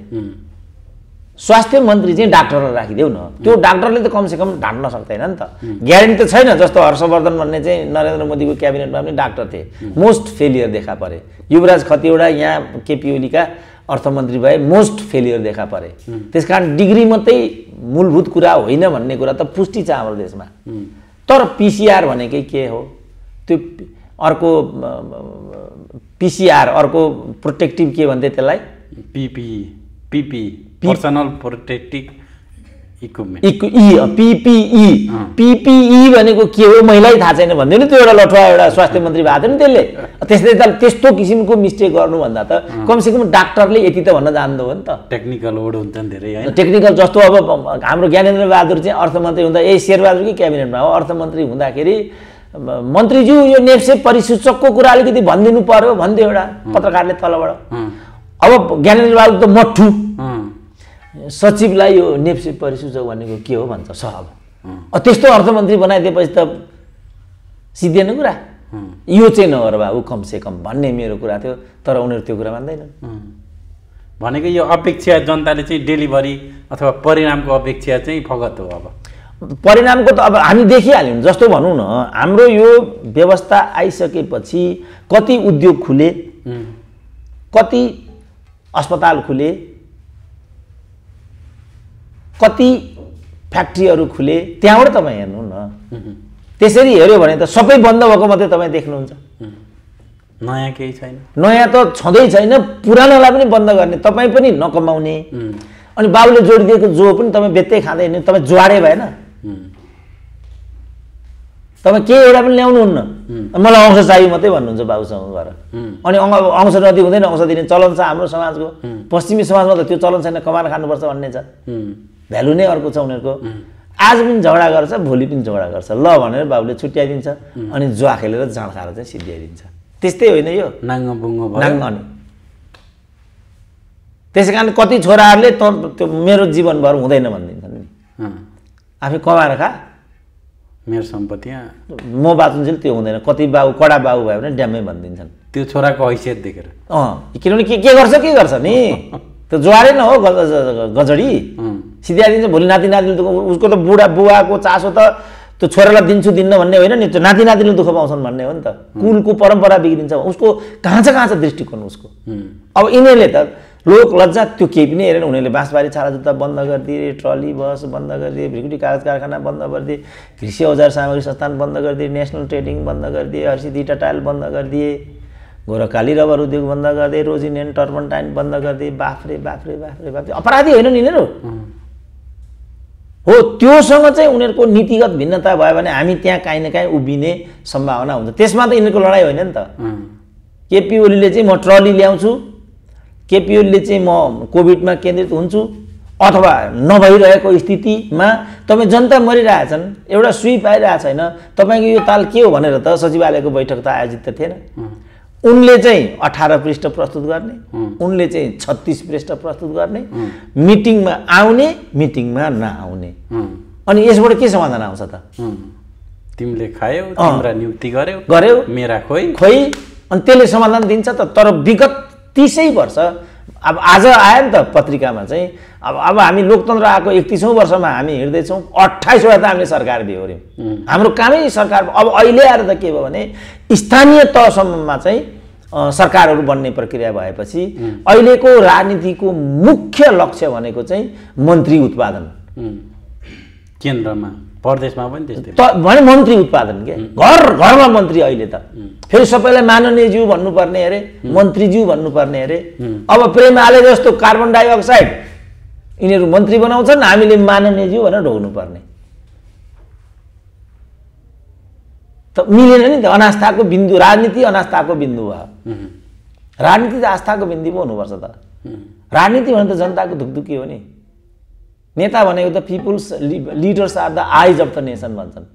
स्वास्थ्य मन्त्री चाहिँ डाक्टरलाई राखिदेऊ न। त्यो डाक्टरले त कमसेकम ढाँट्न सक्दैन नि त। ग्यारेन्टी त छैन। जस्तो हर्षवर्धन भन्ने चाहिँ नरेन्द्र मोदीको क्याबिनेटमा पनि डाक्टर थिए, मोस्ट फेलियर देखा परे। युवराज खतिवडा यहाँ केपी ओलीका अर्थमन्त्री भए, मोस्ट फेलियर देखा परे। त्यसकारण डिग्री मात्रै मूलभूत कुरा होइन भन्ने कुरा त पुष्टि छ हाम्रो देशमा। तर पिसिआर भनेकै के हो? त्यो अर्को पिसिआर अर्को प्रोटेक्टिभ के भन्थे त्यसलाई? PP personal protective equipment. PPE भनेको के हो मैलाई थाहा छैन भन्दै नि त्यो एउटा लठुवा एउटा स्वास्थ्य मन्त्री भएको थियो नि त्यसले। त्यस्तो किसिमको मिस्टेक गर्नुभन्दा त कमसेकम डाक्टरले यति त भन्न जान्दो हो नि त। टेक्निकल वर्ड हुन्छ नि धेरै हैन। टेक्निकल जस्तो अब हाम्रो ज्ञानेन्द्र बहादुर चाहिँ अर्थमन्त्री हुँदा शेरबहादुरकै क्याबिनेटमा हो, अर्थमन्त्री हुँदाखेरि मन्त्रीज्यू यो नेप्से परिसूचकको कुरा अलिकति भनिदिनु पर्यो भन्थ्यो एउटा पत्रकारले तलबाट। अब ज्ञानेन्द्र बहादुर त मठ्ठु सचिवलाई यो नेप्से परिसूचक भनेको के हो भन्छ सहब। त्यस्तो अर्थमन्त्री बनाइदिएपछि त सिद्धिएन कुरा। यो चाहिँ नगर बाबु कमसेकम भन्ने मेरो कुरा थियो, तर उनीहरू त्यो कुरा मान्दैनन्। भनेको यो अपेक्षा जनताले चाहिँ डेलिभरी अथवा परिणामको अपेक्षा चाहिँ फगत हो। अब परिणामको त अब हामी देखिहाल्यौँ। जस्तो भनौँ न हाम्रो यो व्यवस्था आइसकेपछि कति उद्योग खुले, कति अस्पताल खुले, कति फ्याक्ट्रीहरू खुले, त्यहाँबाट तपाईँ हेर्नु न। त्यसरी हेऱ्यो भने त सबै बन्द भएको मात्रै तपाईँ देख्नुहुन्छ। नयाँ केही छैन, नयाँ त छँदै छैन। पुरानोलाई पनि बन्द गर्ने, तपाईँ पनि नकमाउने। अनि बाबुले जोडिदिएको जो पनि तपाईँ बेच्दै खाँदै हिँड्नु, तपाईँ जुवाडै भएन। तपाईँ के एउटा पनि ल्याउनुहुन्न। मलाई अंश चाहियो मात्रै भन्नुहुन्छ बाबुसँग गएर। अनि अंश नदी हुँदैन, अंश दिने चलन छ हाम्रो समाजको। पश्चिमी समाजमा त त्यो चलन छैन, कमाएर खानुपर्छ भन्ने छ। भ्यालु नै अर्को छ उनीहरूको। आज पनि झगडा गर्छ, भोलि पनि झगडा गर्छ, ल भनेर बाबुले छुट्याइदिन्छ अनि जुवा खेलेर जाँड खाएर चाहिँ सिद्ध्याइदिन्छ। त्यस्तै होइन यो नाङ्गबुङ्गो भयो। नाङ्गने त्यसै कारण कति छोराहरूले त्यो मेरो जीवनभर हुँदैन भनिदिन्छन् नि। आफै कमाएर खा, मेरो सम्पत्ति म बाँचुन्जेल त्यो हुँदैन। कति बाबु कडा बाबु भयो भने ड्यामै भनिदिन्छन्। त्यो छोराको हैसियत देखेर किनभने के गर्छ नि त्यो ज्वारै न हो गजडी सिध्याइदिन्छ भोलि नाति नातिले उसको त बुवाको चासो त त्यो छोरालाई दिन्छु दिन्न भन्ने होइन नि त्यो नाति नातिले दुःख पाउँछन् भन्ने हो नि त कुलको परम्परा बिग्रिन्छ उसको कहाँ छ दृष्टिकोण उसको अब यिनीहरूले त लोक लज्जा त्यो केही पनि हेरेन उनीहरूले बाँसबारी छाला जुत्ता बन्द गरिदिए ट्रली बस बन्द गरिदिए भ्रिकुटी कागज कारखाना बन्द गरिदिए कृषि औजार सामग्री संस्थान बन्द गरिदिए नेसनल ट्रेडिङ बन्द गरिदिए हर्षित इटा टाइल बन्द गरिदिए गोरकाली रबर उद्योग बन्द गरिदिए रोजिन एन्ड टर्पन्टाइन बन्द गरिदिए बाफ्रे अपराधी होइन नि यिनीहरू हो त्योसँग चाहिँ उनीहरूको नीतिगत भिन्नता भयो भने हामी त्यहाँ काहीँ न काहीँ उभिने सम्भावना हुन्छ त्यसमा त यिनीहरूको लडाइँ होइन नि त केपी ओलीले चाहिँ म ट्रली ल्याउँछु केपी ओलीले चाहिँ म कोभिडमा केन्द्रित हुन्छु अथवा नभइरहेको स्थितिमा तपाईँ जनता मरिरहेछन् एउटा सुई पाइरहेको छैन तपाईँको यो ताल के हो भनेर त सचिवालयको बैठक त आयोजित त थिएन उनले चाहिँ 18 पृष्ठ प्रस्तुत गर्ने उनले चाहिँ 36 पृष्ठ प्रस्तुत गर्ने मिटिङमा आउने मिटिङमा नआउने अनि यसबाट के समाधान आउँछ त तिमीले खायौ तिम्रा नियुक्ति गर्यौ मेरा खोइ अनि त्यसले समाधान दिन्छ त तर विगत 30 वर्ष अब आज आयो नि त पत्रिकामा चाहिँ अब हामी लोकतन्त्र आएको 31औं वर्षमा हामी हिँड्दैछौँ 28 वटा त हामीले सरकार बेहोर्यौँ हाम्रो कामै सरकार अब अहिले आएर त के भयो भने स्थानीय तहसम्ममा चाहिँ सरकारहरू बन्ने प्रक्रिया भएपछि अहिलेको राजनीतिको मुख्य लक्ष्य भनेको चाहिँ मन्त्री उत्पादन केन्द्रमा प्रदेशमा पनि त्यस्तै भने मन्त्री उत्पादन के घरमा मन्त्री अहिले त फेरि सबैलाई माननीयज्यू भन्नुपर्ने अरे मन्त्रीज्यू भन्नुपर्ने अरे अब प्रेमाले जस्तो कार्बन डाइअक्साइड यिनीहरू मन्त्री बनाउँछन् हामीले माननीयज्यू भनेर ढोग्नु पर्ने त मिलेन नि त अनास्थाको बिन्दु राजनीति अनास्थाको बिन्दु भयो राजनीति त आस्थाको बिन्दु पो हुनुपर्छ त राजनीति भने त जनताको धुकधुकी हो नि नेता भनेको त पिपुल्स लिडर्स आर द आइज अफ द नेसन भन्छन्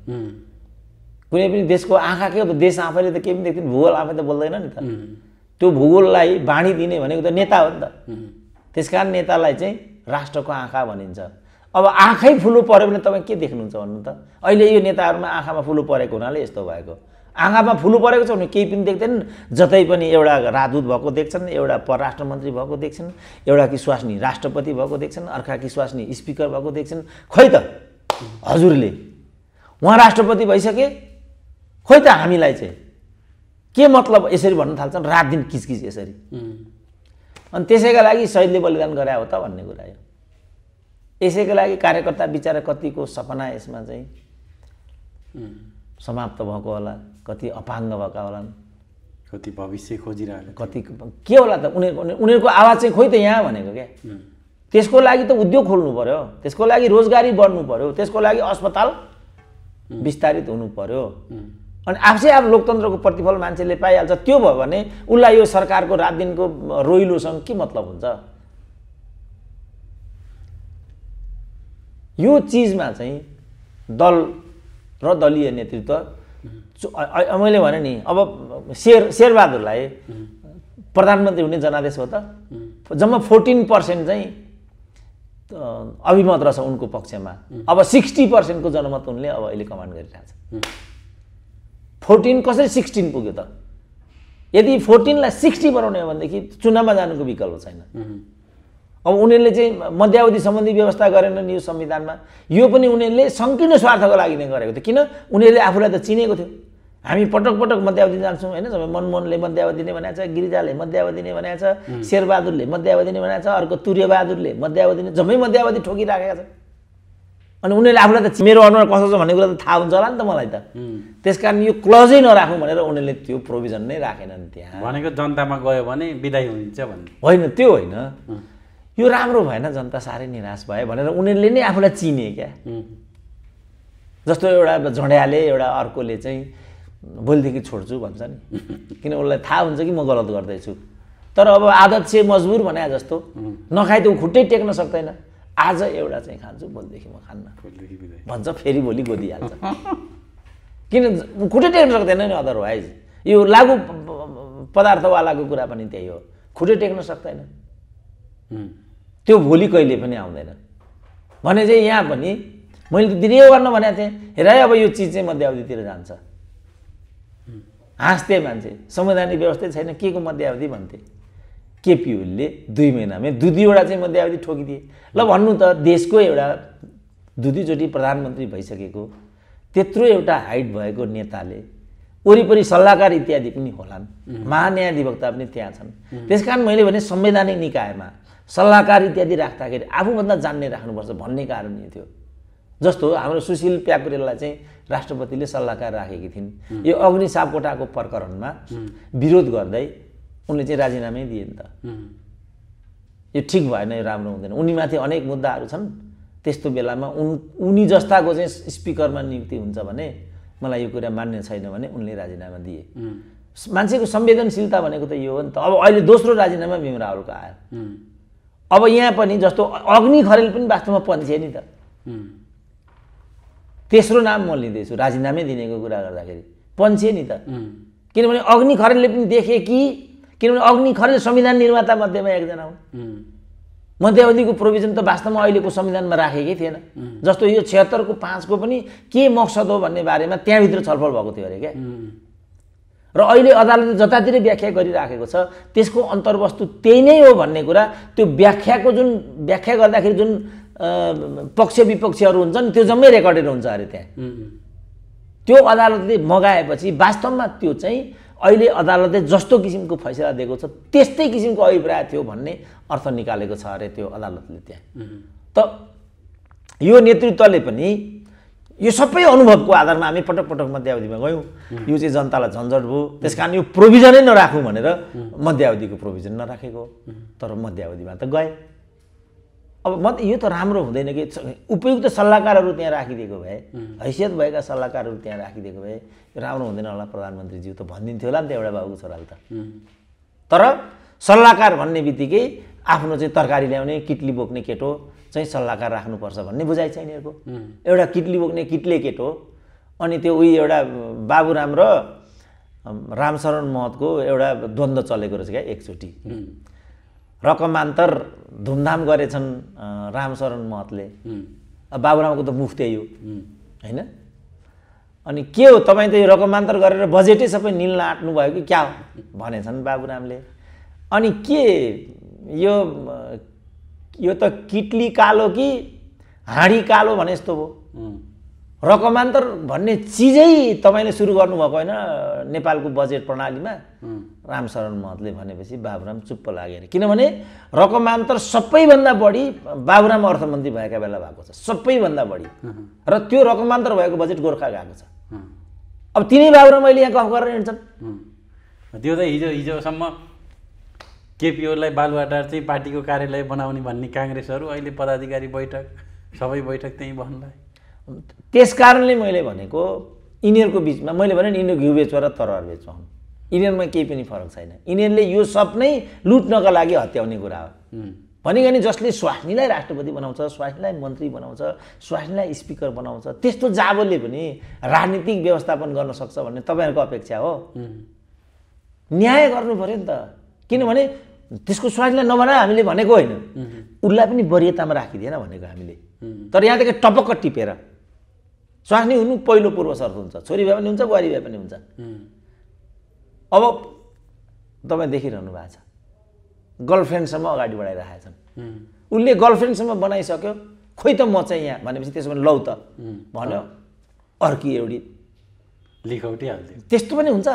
कुनै पनि देशको आँखा के हो त देश आफैले त केही पनि देख्दैन भूगोल आफै त बोल्दैन नि त त्यो भूगोललाई बाँडी दिने भनेको त नेता हो नि त त्यसकारण नेतालाई चाहिँ राष्ट्रको आँखा भनिन्छ अब आँखै फुलो पर्यो भने तपाईँ के देख्नुहुन्छ भन्नु त अहिले यो नेताहरूमा आँखामा फुलो परेको हुनाले यस्तो भएको आँखामा फुलो परेको छ भने केही पनि देख्दैन जतै पनि एउटा राजदूत भएको देख्छन् एउटा परराष्ट्र मन्त्री भएको देख्छन् एउटा कि स्वास्नी राष्ट्रपति भएको देख्छन् अर्का कि स्वास्नी स्पिकर भएको देख्छन् खै त हजुरले उहाँ राष्ट्रपति भइसके खोइ त हामीलाई चाहिँ के मतलब यसरी भन्न थाल्छन् रात दिन किचकिच यसरी अनि त्यसैका लागि शहीदले बलिदान गरे हो त भन्ने कुरा हो यसैका लागि कार्यकर्ता बिचारा कतिको सपना यसमा चाहिँ समाप्त भएको होला कति अपाङ्ग भएका होलान् कति भविष्य खोजिरहेको कति के होला त उनीहरूको आवाज चाहिँ खोइ त यहाँ भनेको क्या त्यसको लागि त उद्योग खोल्नु पर्यो त्यसको लागि रोजगारी बढ्नु पर्यो त्यसको लागि अस्पताल विस्तारित हुनु पर्यो अनि आफै आफ लोकतन्त्रको प्रतिफल मान्छेले पाइहाल्छ त्यो भयो भने उसलाई यो सरकारको रात दिनको रोइलोसँग के मतलब हुन्छ यो चिजमा चाहिँ दल र दलीय नेतृत्व मैले भने नि अब शेरबहादुरलाई प्रधानमन्त्री हुने जनादेश हो त जम्मा 14% चाहिँ अभिमत रहेछ उनको पक्षमा अब 60% को जनमत उनले अब अहिले कमान्ड गरिरहेछ 14 कसरी 16 पुग्यो त यदि 14 लाई 60 बनाउने हो भनेदेखि चुनावमा जानुको विकल्प छैन अब उनीहरूले चाहिँ मध्यावधि सम्बन्धी व्यवस्था गरेनन् यो संविधानमा यो पनि उनीहरूले संकीर्ण स्वार्थको लागि नै गरेको थियो किन उनीहरूले आफूलाई त चिनेको थियो हामी पटक पटक मध्यावधि जान्छौँ हैन जब मनमोहनले मध्यावधि नै भनेको छ गिरिजाले मध्यावधि नै भनेको छ शेरबहादुरले मध्यावधि नै भनेको छ अर्को तुर्यबहादुरले मध्यावधि नै जम्मै मध्यावधि ठोकिराखेका छ अनि उनीहरूले आफूलाई त मेरो अनुहार कस्तो छ भन्ने कुरा त थाहा हुन्छ होला नि त मलाई त त्यसकारण यो क्लजै नराखौँ भनेर उनीहरूले त्यो प्रोभिजन नै राखेनन् त्यहाँ भनेको जनतामा गयो भने बिदाई हुन्छ भन्ने होइन त्यो होइन यो राम्रो भएन जनता साह्रै निराश भयो भनेर उनीहरूले नै आफूलाई चिने क्या जस्तो एउटा झड्याले एउटा अर्कोले चाहिँ भोलिदेखि छोड्छु भन्छ नि किन उसलाई थाहा हुन्छ कि म गलत गर्दैछु तर अब आदत से मजबुर भने जस्तो नखाइ त ऊ खुट्टै टेक्न सक्दैन आज एउटा चाहिँ खान्छु भोलिदेखि म खान्न भन्छ फेरि भोलि गोदिहाल्छ किन खुट्टै टेक्न सक्दैन नि अदरवाइज यो लागु पदार्थवालाको कुरा पनि त्यही हो खुट्टै टेक्न सक्दैन त्यो भोलि कहिले पनि आउँदैन भने चाहिँ यहाँ पनि मैले त दिने गर्न भनेको थिएँ हेर अब यो चिज चाहिँ मध्यावधितिर जान्छ हाँस्थे मान्छे, संवैधानिक व्यवस्था छैन, के को मध्यावधि भन्थे। केपी ओलीले 2 महिनामै दुईवटा चाहिँ मध्यावधि ठोकिदिए। ल भन्नु त देशको एउटा दुईचोटि प्रधानमन्त्री भइसकेको त्यत्रो एउटा हाइट भएको नेताले वरिपरि सल्लाहकार इत्यादि पनि होलान्, महान्यायाधिवक्ता पनि त्यहाँ छन्। त्यसकारण मैले भने संवैधानिक निकायमा सल्लाहकार इत्यादि राख्दाखेरि आफूभन्दा जान्ने राख्नुपर्छ भन्ने कारण यो थियो। जस्तो हाम्रो सुशील प्याकुरेललाई चाहिँ राष्ट्रपतिले सल्लाहकार राखेकी थिइन्। यो अग्नि सापकोटाको प्रकरणमा विरोध गर्दै उनले चाहिँ राजीनामै दिए नि त। यो ठिक भएन, यो राम्रो हुँदैन। उनीमाथि अनेक मुद्दाहरू छन्। त्यस्तो बेलामा उनी जस्ताको चाहिँ स्पिकरमा नियुक्ति हुन्छ भने मलाई यो कुरा मान्य छैन भने उनले राजीनामा दिए। मान्छेको संवेदनशीलता भनेको त यो हो नि त। अब अहिले दोस्रो राजीनामा भीम रावलको आयो। अब यहाँ पनि जस्तो अग्नि खरेल पनि वास्तवमा पन्छे नि त। तेस्रो नाम म लिँदैछु राजीनामै दिनेको कुरा गर्दाखेरि, पन्छे नि त। किनभने अग्नि खरेलले पनि देखे कि, किनभने अग्नि खरेल संविधान निर्माता मध्येमा एकजना हुन्। मध्यावधिको प्रोभिजन त वास्तवमा अहिलेको संविधानमा राखेकै थिएन। जस्तो यो 76 को 5 को पनि के मकसद हो भन्ने बारेमा त्यहाँभित्र छलफल भएको थियो अरे क्या। र अहिले अदालतले जतातिर व्याख्या गरिराखेको छ त्यसको अन्तर्वस्तु त्यही नै हो भन्ने कुरा, त्यो व्याख्याको जुन व्याख्या गर्दाखेरि जुन पक्ष विपक्षहरू हुन्छन् त्यो जम्मै रेकर्डेड हुन्छ अरे त्यहाँ। त्यो अदालतले मगाएपछि वास्तवमा त्यो चाहिँ अहिले अदालतले जस्तो किसिमको फैसला दिएको छ त्यस्तै किसिमको अभिप्राय थियो भन्ने अर्थ निकालेको छ अरे त्यो अदालतले त्यहाँ। त यो नेतृत्वले पनि यो सबै अनुभवको आधारमा हामी पटक पटक मध्यावधिमा गयौँ। यो चाहिँ जनतालाई झन्झट भयो, त्यसकारण यो प्रोभिजनै नराखौँ भनेर मध्यावधिको प्रोभिजन नराखेको। तर मध्यावधिमा त गए। अब यो त राम्रो हुँदैन कि उपयुक्त सल्लाहकारहरू त्यहाँ राखिदिएको भए, हैसियत भएका सल्लाहकारहरू त्यहाँ राखिदिएको भए राम्रो हुँदैन होला प्रधानमन्त्रीज्यू त भनिदिन्थ्यो होला नि त एउटा बाबुको छोराले त। तर सल्लाहकार भन्ने बित्तिकै आफ्नो चाहिँ तरकारी ल्याउने किटली बोक्ने केटो चाहिँ सल्लाहकार राख्नुपर्छ भन्ने बुझाइ छ यिनीहरूको। एउटा किटली बोक्ने किटले केटो, अनि त्यो उही एउटा बाबुराम र रामशरण महतको एउटा द्वन्द्व चलेको रहेछ क्या एकचोटि। रकमान्तर धुमधाम गरेछन् रामशरण महतले, बाबुरामको त मुख त्यही हो होइन। अनि के हो तपाईँ त यो रकमान्तर गरेर बजेटै सबै निल्न आँट्नु भयो कि क्या हो भनेछन् बाबुरामले। अनि के यो त किटली कालो कि हाँडी कालो भने जस्तो भयो। रकमान्तर भन्ने चिजै तपाईँले सुरु गर्नुभएको होइन नेपालको बजेट प्रणालीमा। रामशरण महतले भनेपछि बाबुराम चुप्प लाग्यो। किनभने रकमान्तर सबैभन्दा बढी बाबुराम अर्थमन्त्री भएका बेला भएको छ, सबैभन्दा बढी। र त्यो रकमान्तर भएको बजेट गोर्खा गएको छ। अब तिनै बाबुराम अहिले यहाँ गफ गरेर हिँड्छन्। त्यो त हिजोसम्म केपी ओलीलाई बालुवाटार चाहिँ पार्टीको कार्यालय बनाउने भन्ने काङ्ग्रेसहरू अहिले पदाधिकारी बैठक सबै बैठक त्यहीँ बन्ला। त्यस कारणले मैले भनेको यिनीहरूको बिचमा मैले भने यिनीहरू घिउ बेचुवा र तरवार बेचुवा हुन्। यिनीहरूमा केही पनि फरक छैन। यिनीहरूले यो सब नै लुट्नका लागि हत्याउने कुरा हो। भनेको जसले स्वास्नीलाई राष्ट्रपति बनाउँछ, स्वास्नीलाई मन्त्री बनाउँछ, स्वास्नीलाई स्पिकर बनाउँछ, त्यस्तो जाबोले पनि राजनीतिक व्यवस्थापन गर्न सक्छ भन्ने तपाईँहरूको अपेक्षा हो। न्याय गर्नु पर्यो नि त। किनभने त्यसको स्वास्नीलाई नबनाए हामीले भनेको होइन, उसलाई पनि वरियतामा राखिदिएन भनेको हामीले। तर यहाँदेखि टपक्क टिपेर स्वास्नी हुनु पहिलो पूर्व शर्त हुन्छ। छोरी भए पनि हुन्छ, बुहारी भए पनि हुन्छ। अब तपाईँ देखिरहनु भएको छ गर्लफ्रेन्डसम्म अगाडि बढाइरहेछन्। उसले गर्लफ्रेन्डसम्म बनाइसक्यो, खोइ त म चाहिँ यहाँ भनेपछि त्यसो भने लौ त भन्यो, अर्की एउटी लिखौटी हाल्थ्यो। त्यस्तो पनि हुन्छ।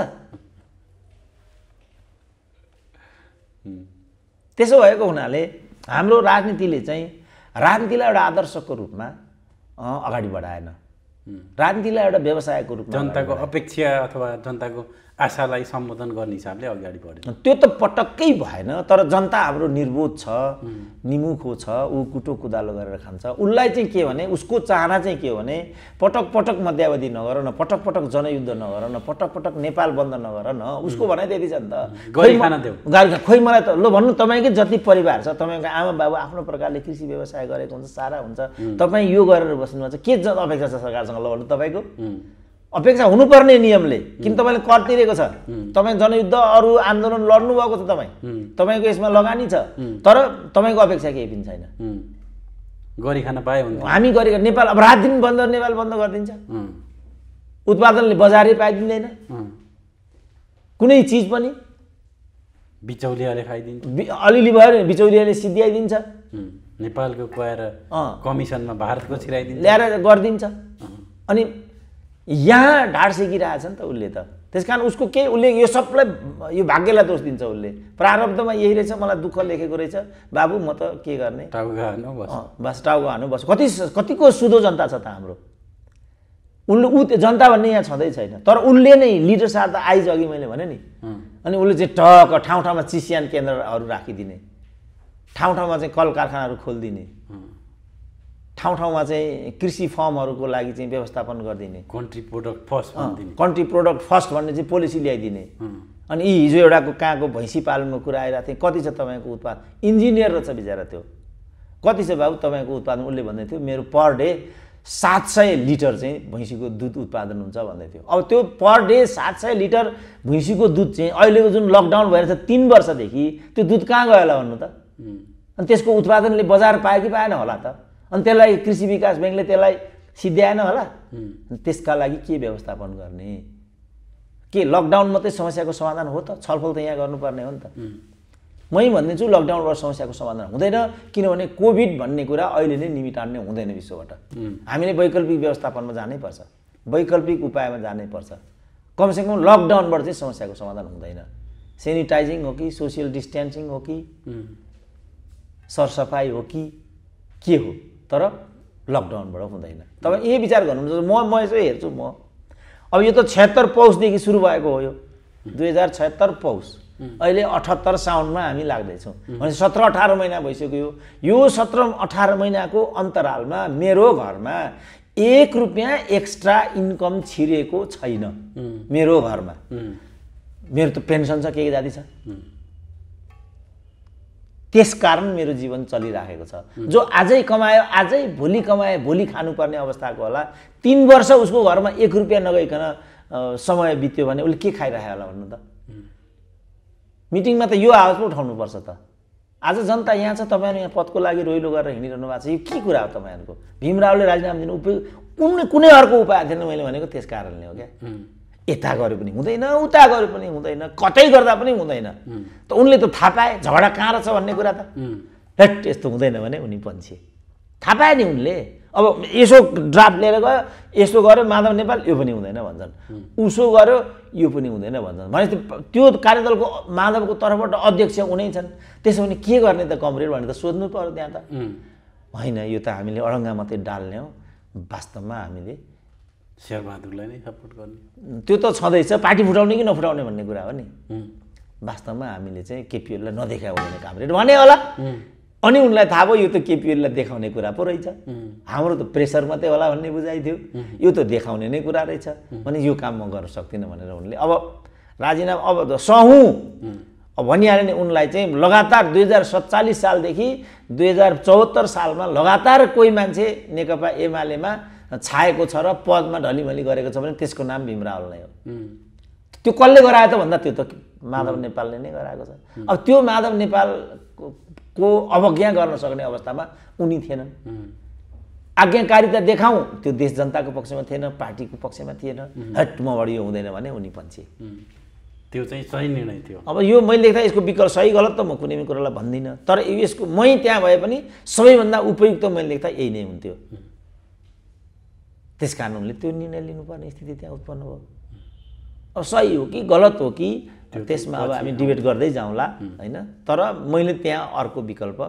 त्यसो भएको हुनाले हाम्रो राजनीतिले चाहिँ राजनीतिलाई एउटा आदर्शको रूपमा अगाडि बढाएन, राजनीतिलाई एउटा व्यवसायको रूपमा जनताको अपेक्षा अथवा जनताको आशालाई सम्बोधन गर्ने हिसाबले अगाडि बढ्यो। त्यो त पटक्कै भएन। तर जनता हाम्रो निर्बोध छ, निमुखो छ, ऊ कुटो कुदालो गरेर खान्छ। उसलाई चाहिँ के भने उसको चाहना चाहिँ के हो भने पटक पटक मध्यावधि नगर न, पटक पटक जनयुद्ध नगर न, पटक पटक नेपाल बन्द नगर न। उसको भनाइ त्यति छ नि त। गरी खान देऊ। खोइ मलाई त ल भन्नु, तपाईँकै जति परिवार छ, तपाईँको आमा बाबु आफ्नो प्रकारले कृषि व्यवसाय गरेको हुन्छ, सारा हुन्छ, तपाईँ यो गरेर बस्नुहुन्छ, के अपेक्षा छ सरकारसँग? ल भन्नु, तपाईँको अपेक्षा हुनुपर्ने नियमले। किन तपाईँले कर तिरेको छ, तपाईँ जनयुद्ध अरू आन्दोलन लड्नु भएको छ, तपाईँको यसमा लगानी छ, तर तपाईँको अपेक्षा केही पनि छैन। गरी खान पाए हुन्छ। हामी गरेको नेपाल अब रात दिन बन्द, नेपाल बन्द गरिदिन्छ, उत्पादनले बजारै पाइदिँदैन। कुनै चिज पनि बिचौलियाले खाइदिन्छ। अलिअलि भयो भने बिचौलियाले सिद्ध्याइदिन्छ, नेपालको कुहाएर कमिसनमा भारतको छिराइदिन्छ, ल्याएर गरिदिन्छ। अनि यहाँ ढाड सेकिरहेछ नि त उसले त। त्यस कारण उसको केही उसले यो सबलाई यो भाग्यलाई दोष दिन्छ। उसले प्रारब्धमा यही रहेछ, मलाई दुःख लेखेको रहेछ बाबु, म त के गर्ने, बस टाउको हानु बस। कतिको सुधो जनता छ त हाम्रो। उसले जनता भन्ने यहाँ छँदै छैन। तर उसले नै लिडर साथ त आइज अघि मैले भने नि, अनि उसले चाहिँ टक ठाउँ ठाउँमा चिसियान केन्द्रहरू राखिदिने, ठाउँ ठाउँमा चाहिँ कल कारखानाहरू खोलिदिने, ठाउँ ठाउँमा चाहिँ कृषि फर्महरूको लागि चाहिँ व्यवस्थापन गरिदिने, country product first country product first भन्ने चाहिँ पोलिसी ल्याइदिने। अनि यी हिजो एउटाको कहाँको भैँसी पालनको कुरा आइरहेको थियो, कति छ तपाईँको उत्पादन, इन्जिनियर रहेछ बिचरा त्यो, कति छ बाबु तपाईँको उत्पादन, उसले भन्दै थियो मेरो पर डे 700 लिटर चाहिँ भैँसीको दुध उत्पादन हुन्छ भन्दै थियो। अब त्यो पर डे 700 लिटर भैँसीको दुध चाहिँ अहिलेको जुन लकडाउन भएर छ 3 वर्षदेखि त्यो दुध कहाँ गयो होला भन्नु त? अनि त्यसको उत्पादनले बजार पायो कि पाएन होला त? अनि त्यसलाई कृषि विकास ब्याङ्कले त्यसलाई सिद्ध्याएन होला? त्यसका लागि के व्यवस्थापन गर्ने? के लकडाउन मात्रै समस्याको समाधान हो त? छलफल त यहाँ गर्नुपर्ने हो नि त। मै भनिदिन्छु लकडाउनबाट समस्याको समाधान हुँदैन, किनभने कोभिड भन्ने कुरा अहिले नै निमिटान्ने हुँदैन विश्वबाट। हामीले वैकल्पिक व्यवस्थापनमा जानै पर्छ, वैकल्पिक उपायमा जानै पर्छ। कमसेकम लकडाउनबाट चाहिँ समस्याको समाधान हुँदैन। सेनिटाइजिङ हो कि सोसियल डिस्टेन्सिङ हो कि सरसफाइ हो कि के हो, तर लकडाउनबाट हुँदैन। तपाईँ यही विचार गर्नुहुन्छ। म यसो हेर्छु, म अब यो त 76 पौषदेखि सुरु भएको हो, यो 2076 पौष, अहिले 78 साउनमा हामी लाग्दैछौँ भने 17-18 महिना भइसक्यो। यो 17-18 महिनाको अन्तरालमा मेरो घरमा 1 रुपियाँ एक्स्ट्रा इन्कम छिरेको छैन। मेरो घरमा मेरो त पेन्सन छ, के जाति छ, त्यसकारण मेरो जीवन चलिराखेको छ। जो आजै कमायो आजै, भोलि कमायो भोलि खानुपर्ने अवस्थाको होला। 3 वर्ष उसको घरमा 1 रुपियाँ नगइकन समय बित्यो भने उसले के खाइरहेको होला भन्नु त? मिटिङमा त यो आवाज पो उठाउनुपर्छ त। आज जनता यहाँ छ, तपाईँहरू यहाँ पदको लागि रोइलो गरेर हिँडिरहनु भएको छ, यो के कुरा हो तपाईँहरूको? भीमरावले राजीनामा दिनु कुनै अर्को उपाय थिएन मैले भनेको त्यस कारणले हो क्या। यता गरे पनि हुँदैन, उता गरे पनि हुँदैन, कतै गर्दा पनि हुँदैन। त उनले त थाहा पाए झगडा कहाँ रहेछ भन्ने कुरा त। हेट यस्तो हुँदैन भने उनी पन्छे थाहा पाए नि उनले। अब यसो ड्राफ्ट लिएर गयो, यसो गर्यो माधव नेपाल, यो पनि हुँदैन भन्छन्, उसो गर्यो यो पनि हुँदैन भन्छन्। भने त्यो कार्यदलको माधवको तर्फबाट अध्यक्ष उनै छन्। त्यसो भने के गर्ने त कमरेड भनेर त सोध्नु पर्यो त्यहाँ त। होइन, यो त हामीले अडङ्गा मात्रै डाल्ने हो, वास्तवमा हामीले शेरबहादुरलाई नै सपोर्ट गर्ने त्यो त छँदैछ। पार्टी फुटाउने कि नफुटाउने भन्ने कुरा हो नि। वास्तवमा हामीले चाहिँ केपी ओलीलाई नदेखायो भने कामरेड भने होला। अनि उनलाई थाहा भयो यो त केपी ओलीलाई देखाउने कुरा पो रहेछ, हाम्रो त प्रेसर मात्रै होला भन्ने बुझाइदियो, यो त देखाउने नै कुरा रहेछ भने यो काम म गर्न सक्दिनँ भनेर उनले अब राजीनामा अब सहौँ अब भनिहाले नि। उनलाई चाहिँ लगातार 2047 सालदेखि 2074 सालमा लगातार कोही मान्छे नेकपा एमालेमा छाएको छ र पदमा ढलिमली गरेको छ भने त्यसको नाम भीमरावल नै हो। त्यो कसले गरायो त भन्दा त्यो त माधव नेपालले नै गराएको छ। अब त्यो माधव नेपालको अवज्ञा गर्न सक्ने अवस्थामा उनी थिएनन्। आज्ञाकारिता देखाउँ त्यो देश जनताको पक्षमा थिएन, पार्टीको पक्षमा थिएन। हट मबाट यो हुँदैन भने उनी पन्छे। त्यो चाहिँ सही निर्णय थियो। अब यो मैले लेख्दा यसको विकल्प सही गलत त म कुनै पनि कुरालाई भन्दिनँ, तर यसको मै त्यहाँ भए पनि सबैभन्दा उपयुक्त मैले लेख्दा यही नै हुन्थ्यो। त्यस कारण उनले त्यो निर्णय लिनुपर्ने स्थिति त्यहाँ उत्पन्न भयो। अब सही हो कि गलत हो कि त्यसमा अब हामी डिबेट गर्दै जाउँला होइन। तर मैले त्यहाँ अर्को विकल्प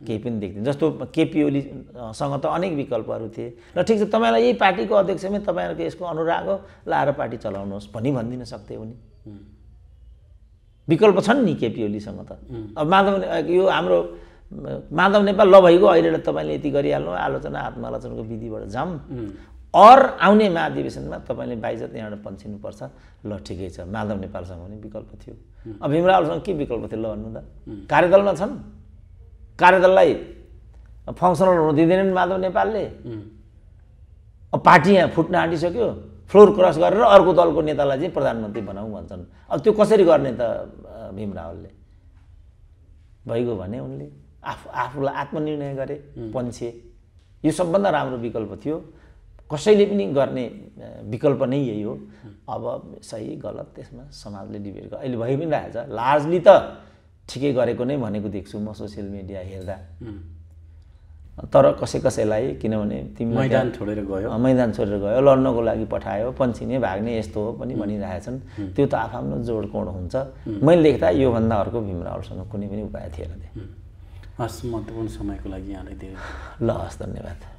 केही पनि देख्दिनँ। जस्तो केपी ओलीसँग त अनेक विकल्पहरू थिए। र ठिक छ, तपाईँलाई यही पार्टीको अध्यक्षमै तपाईँहरूको यसको अनुराग हो, लाएर पार्टी चलाउनुहोस् भनिदिन सक्थे उनी। विकल्प छन् नि केपी ओलीसँग त। अब यो हाम्रो माधव नेपाल ल भइगयो, अहिले तपाईँले यति गरिहाल्नु, आलोचना आत्मालोचनाको विधिबाट जाऊँ, आउने महाधिवेशनमा तपाईँले 22 यहाँबाट पन्छिनुपर्छ, ल ठिकै छ। माधव नेपालसँग पनि विकल्प थियो। अब भीमरावसँग के विकल्प थियो ल भन्नु त? कार्यदलमा छन्, कार्यदललाई फङ्सनल हुन दिँदैनन् माधव नेपालले। अब पार्टी यहाँ फुट्न आँटिसक्यो, फ्लोर क्रस गरेर अर्को दलको नेतालाई चाहिँ प्रधानमन्त्री बनाऊ भन्छन्। अब त्यो कसरी गर्ने त भीमरावलले? भइगयो भने उनले आफूलाई आत्मनिर्णय गरे, पन्छे। यो सबभन्दा राम्रो विकल्प थियो। कसैले पनि गर्ने विकल्प नै यही हो। अब सही गलत त्यसमा समाजले डिबेट गर्छ। अहिले भइ पनि रहेछ, लार्जली त ठिकै गरेको नै भनेको देख्छु म सोसियल मिडिया हेर्दा। तर कसैलाई किनभने तिमी मैदान छोडेर गयो, लड्नको लागि पठायो, पन्छिने भाग्ने यस्तो हो पनि भनिरहेछन्। त्यो त आफ्नो जोडकोड हुन्छ। मैले लेख्दा योभन्दा अर्को भीमरावसँग कुनै पनि उपाय थिएन। हस्, महत्त्वपूर्ण समयको लागि यहाँलाई धेरै ल हस्, धन्यवाद।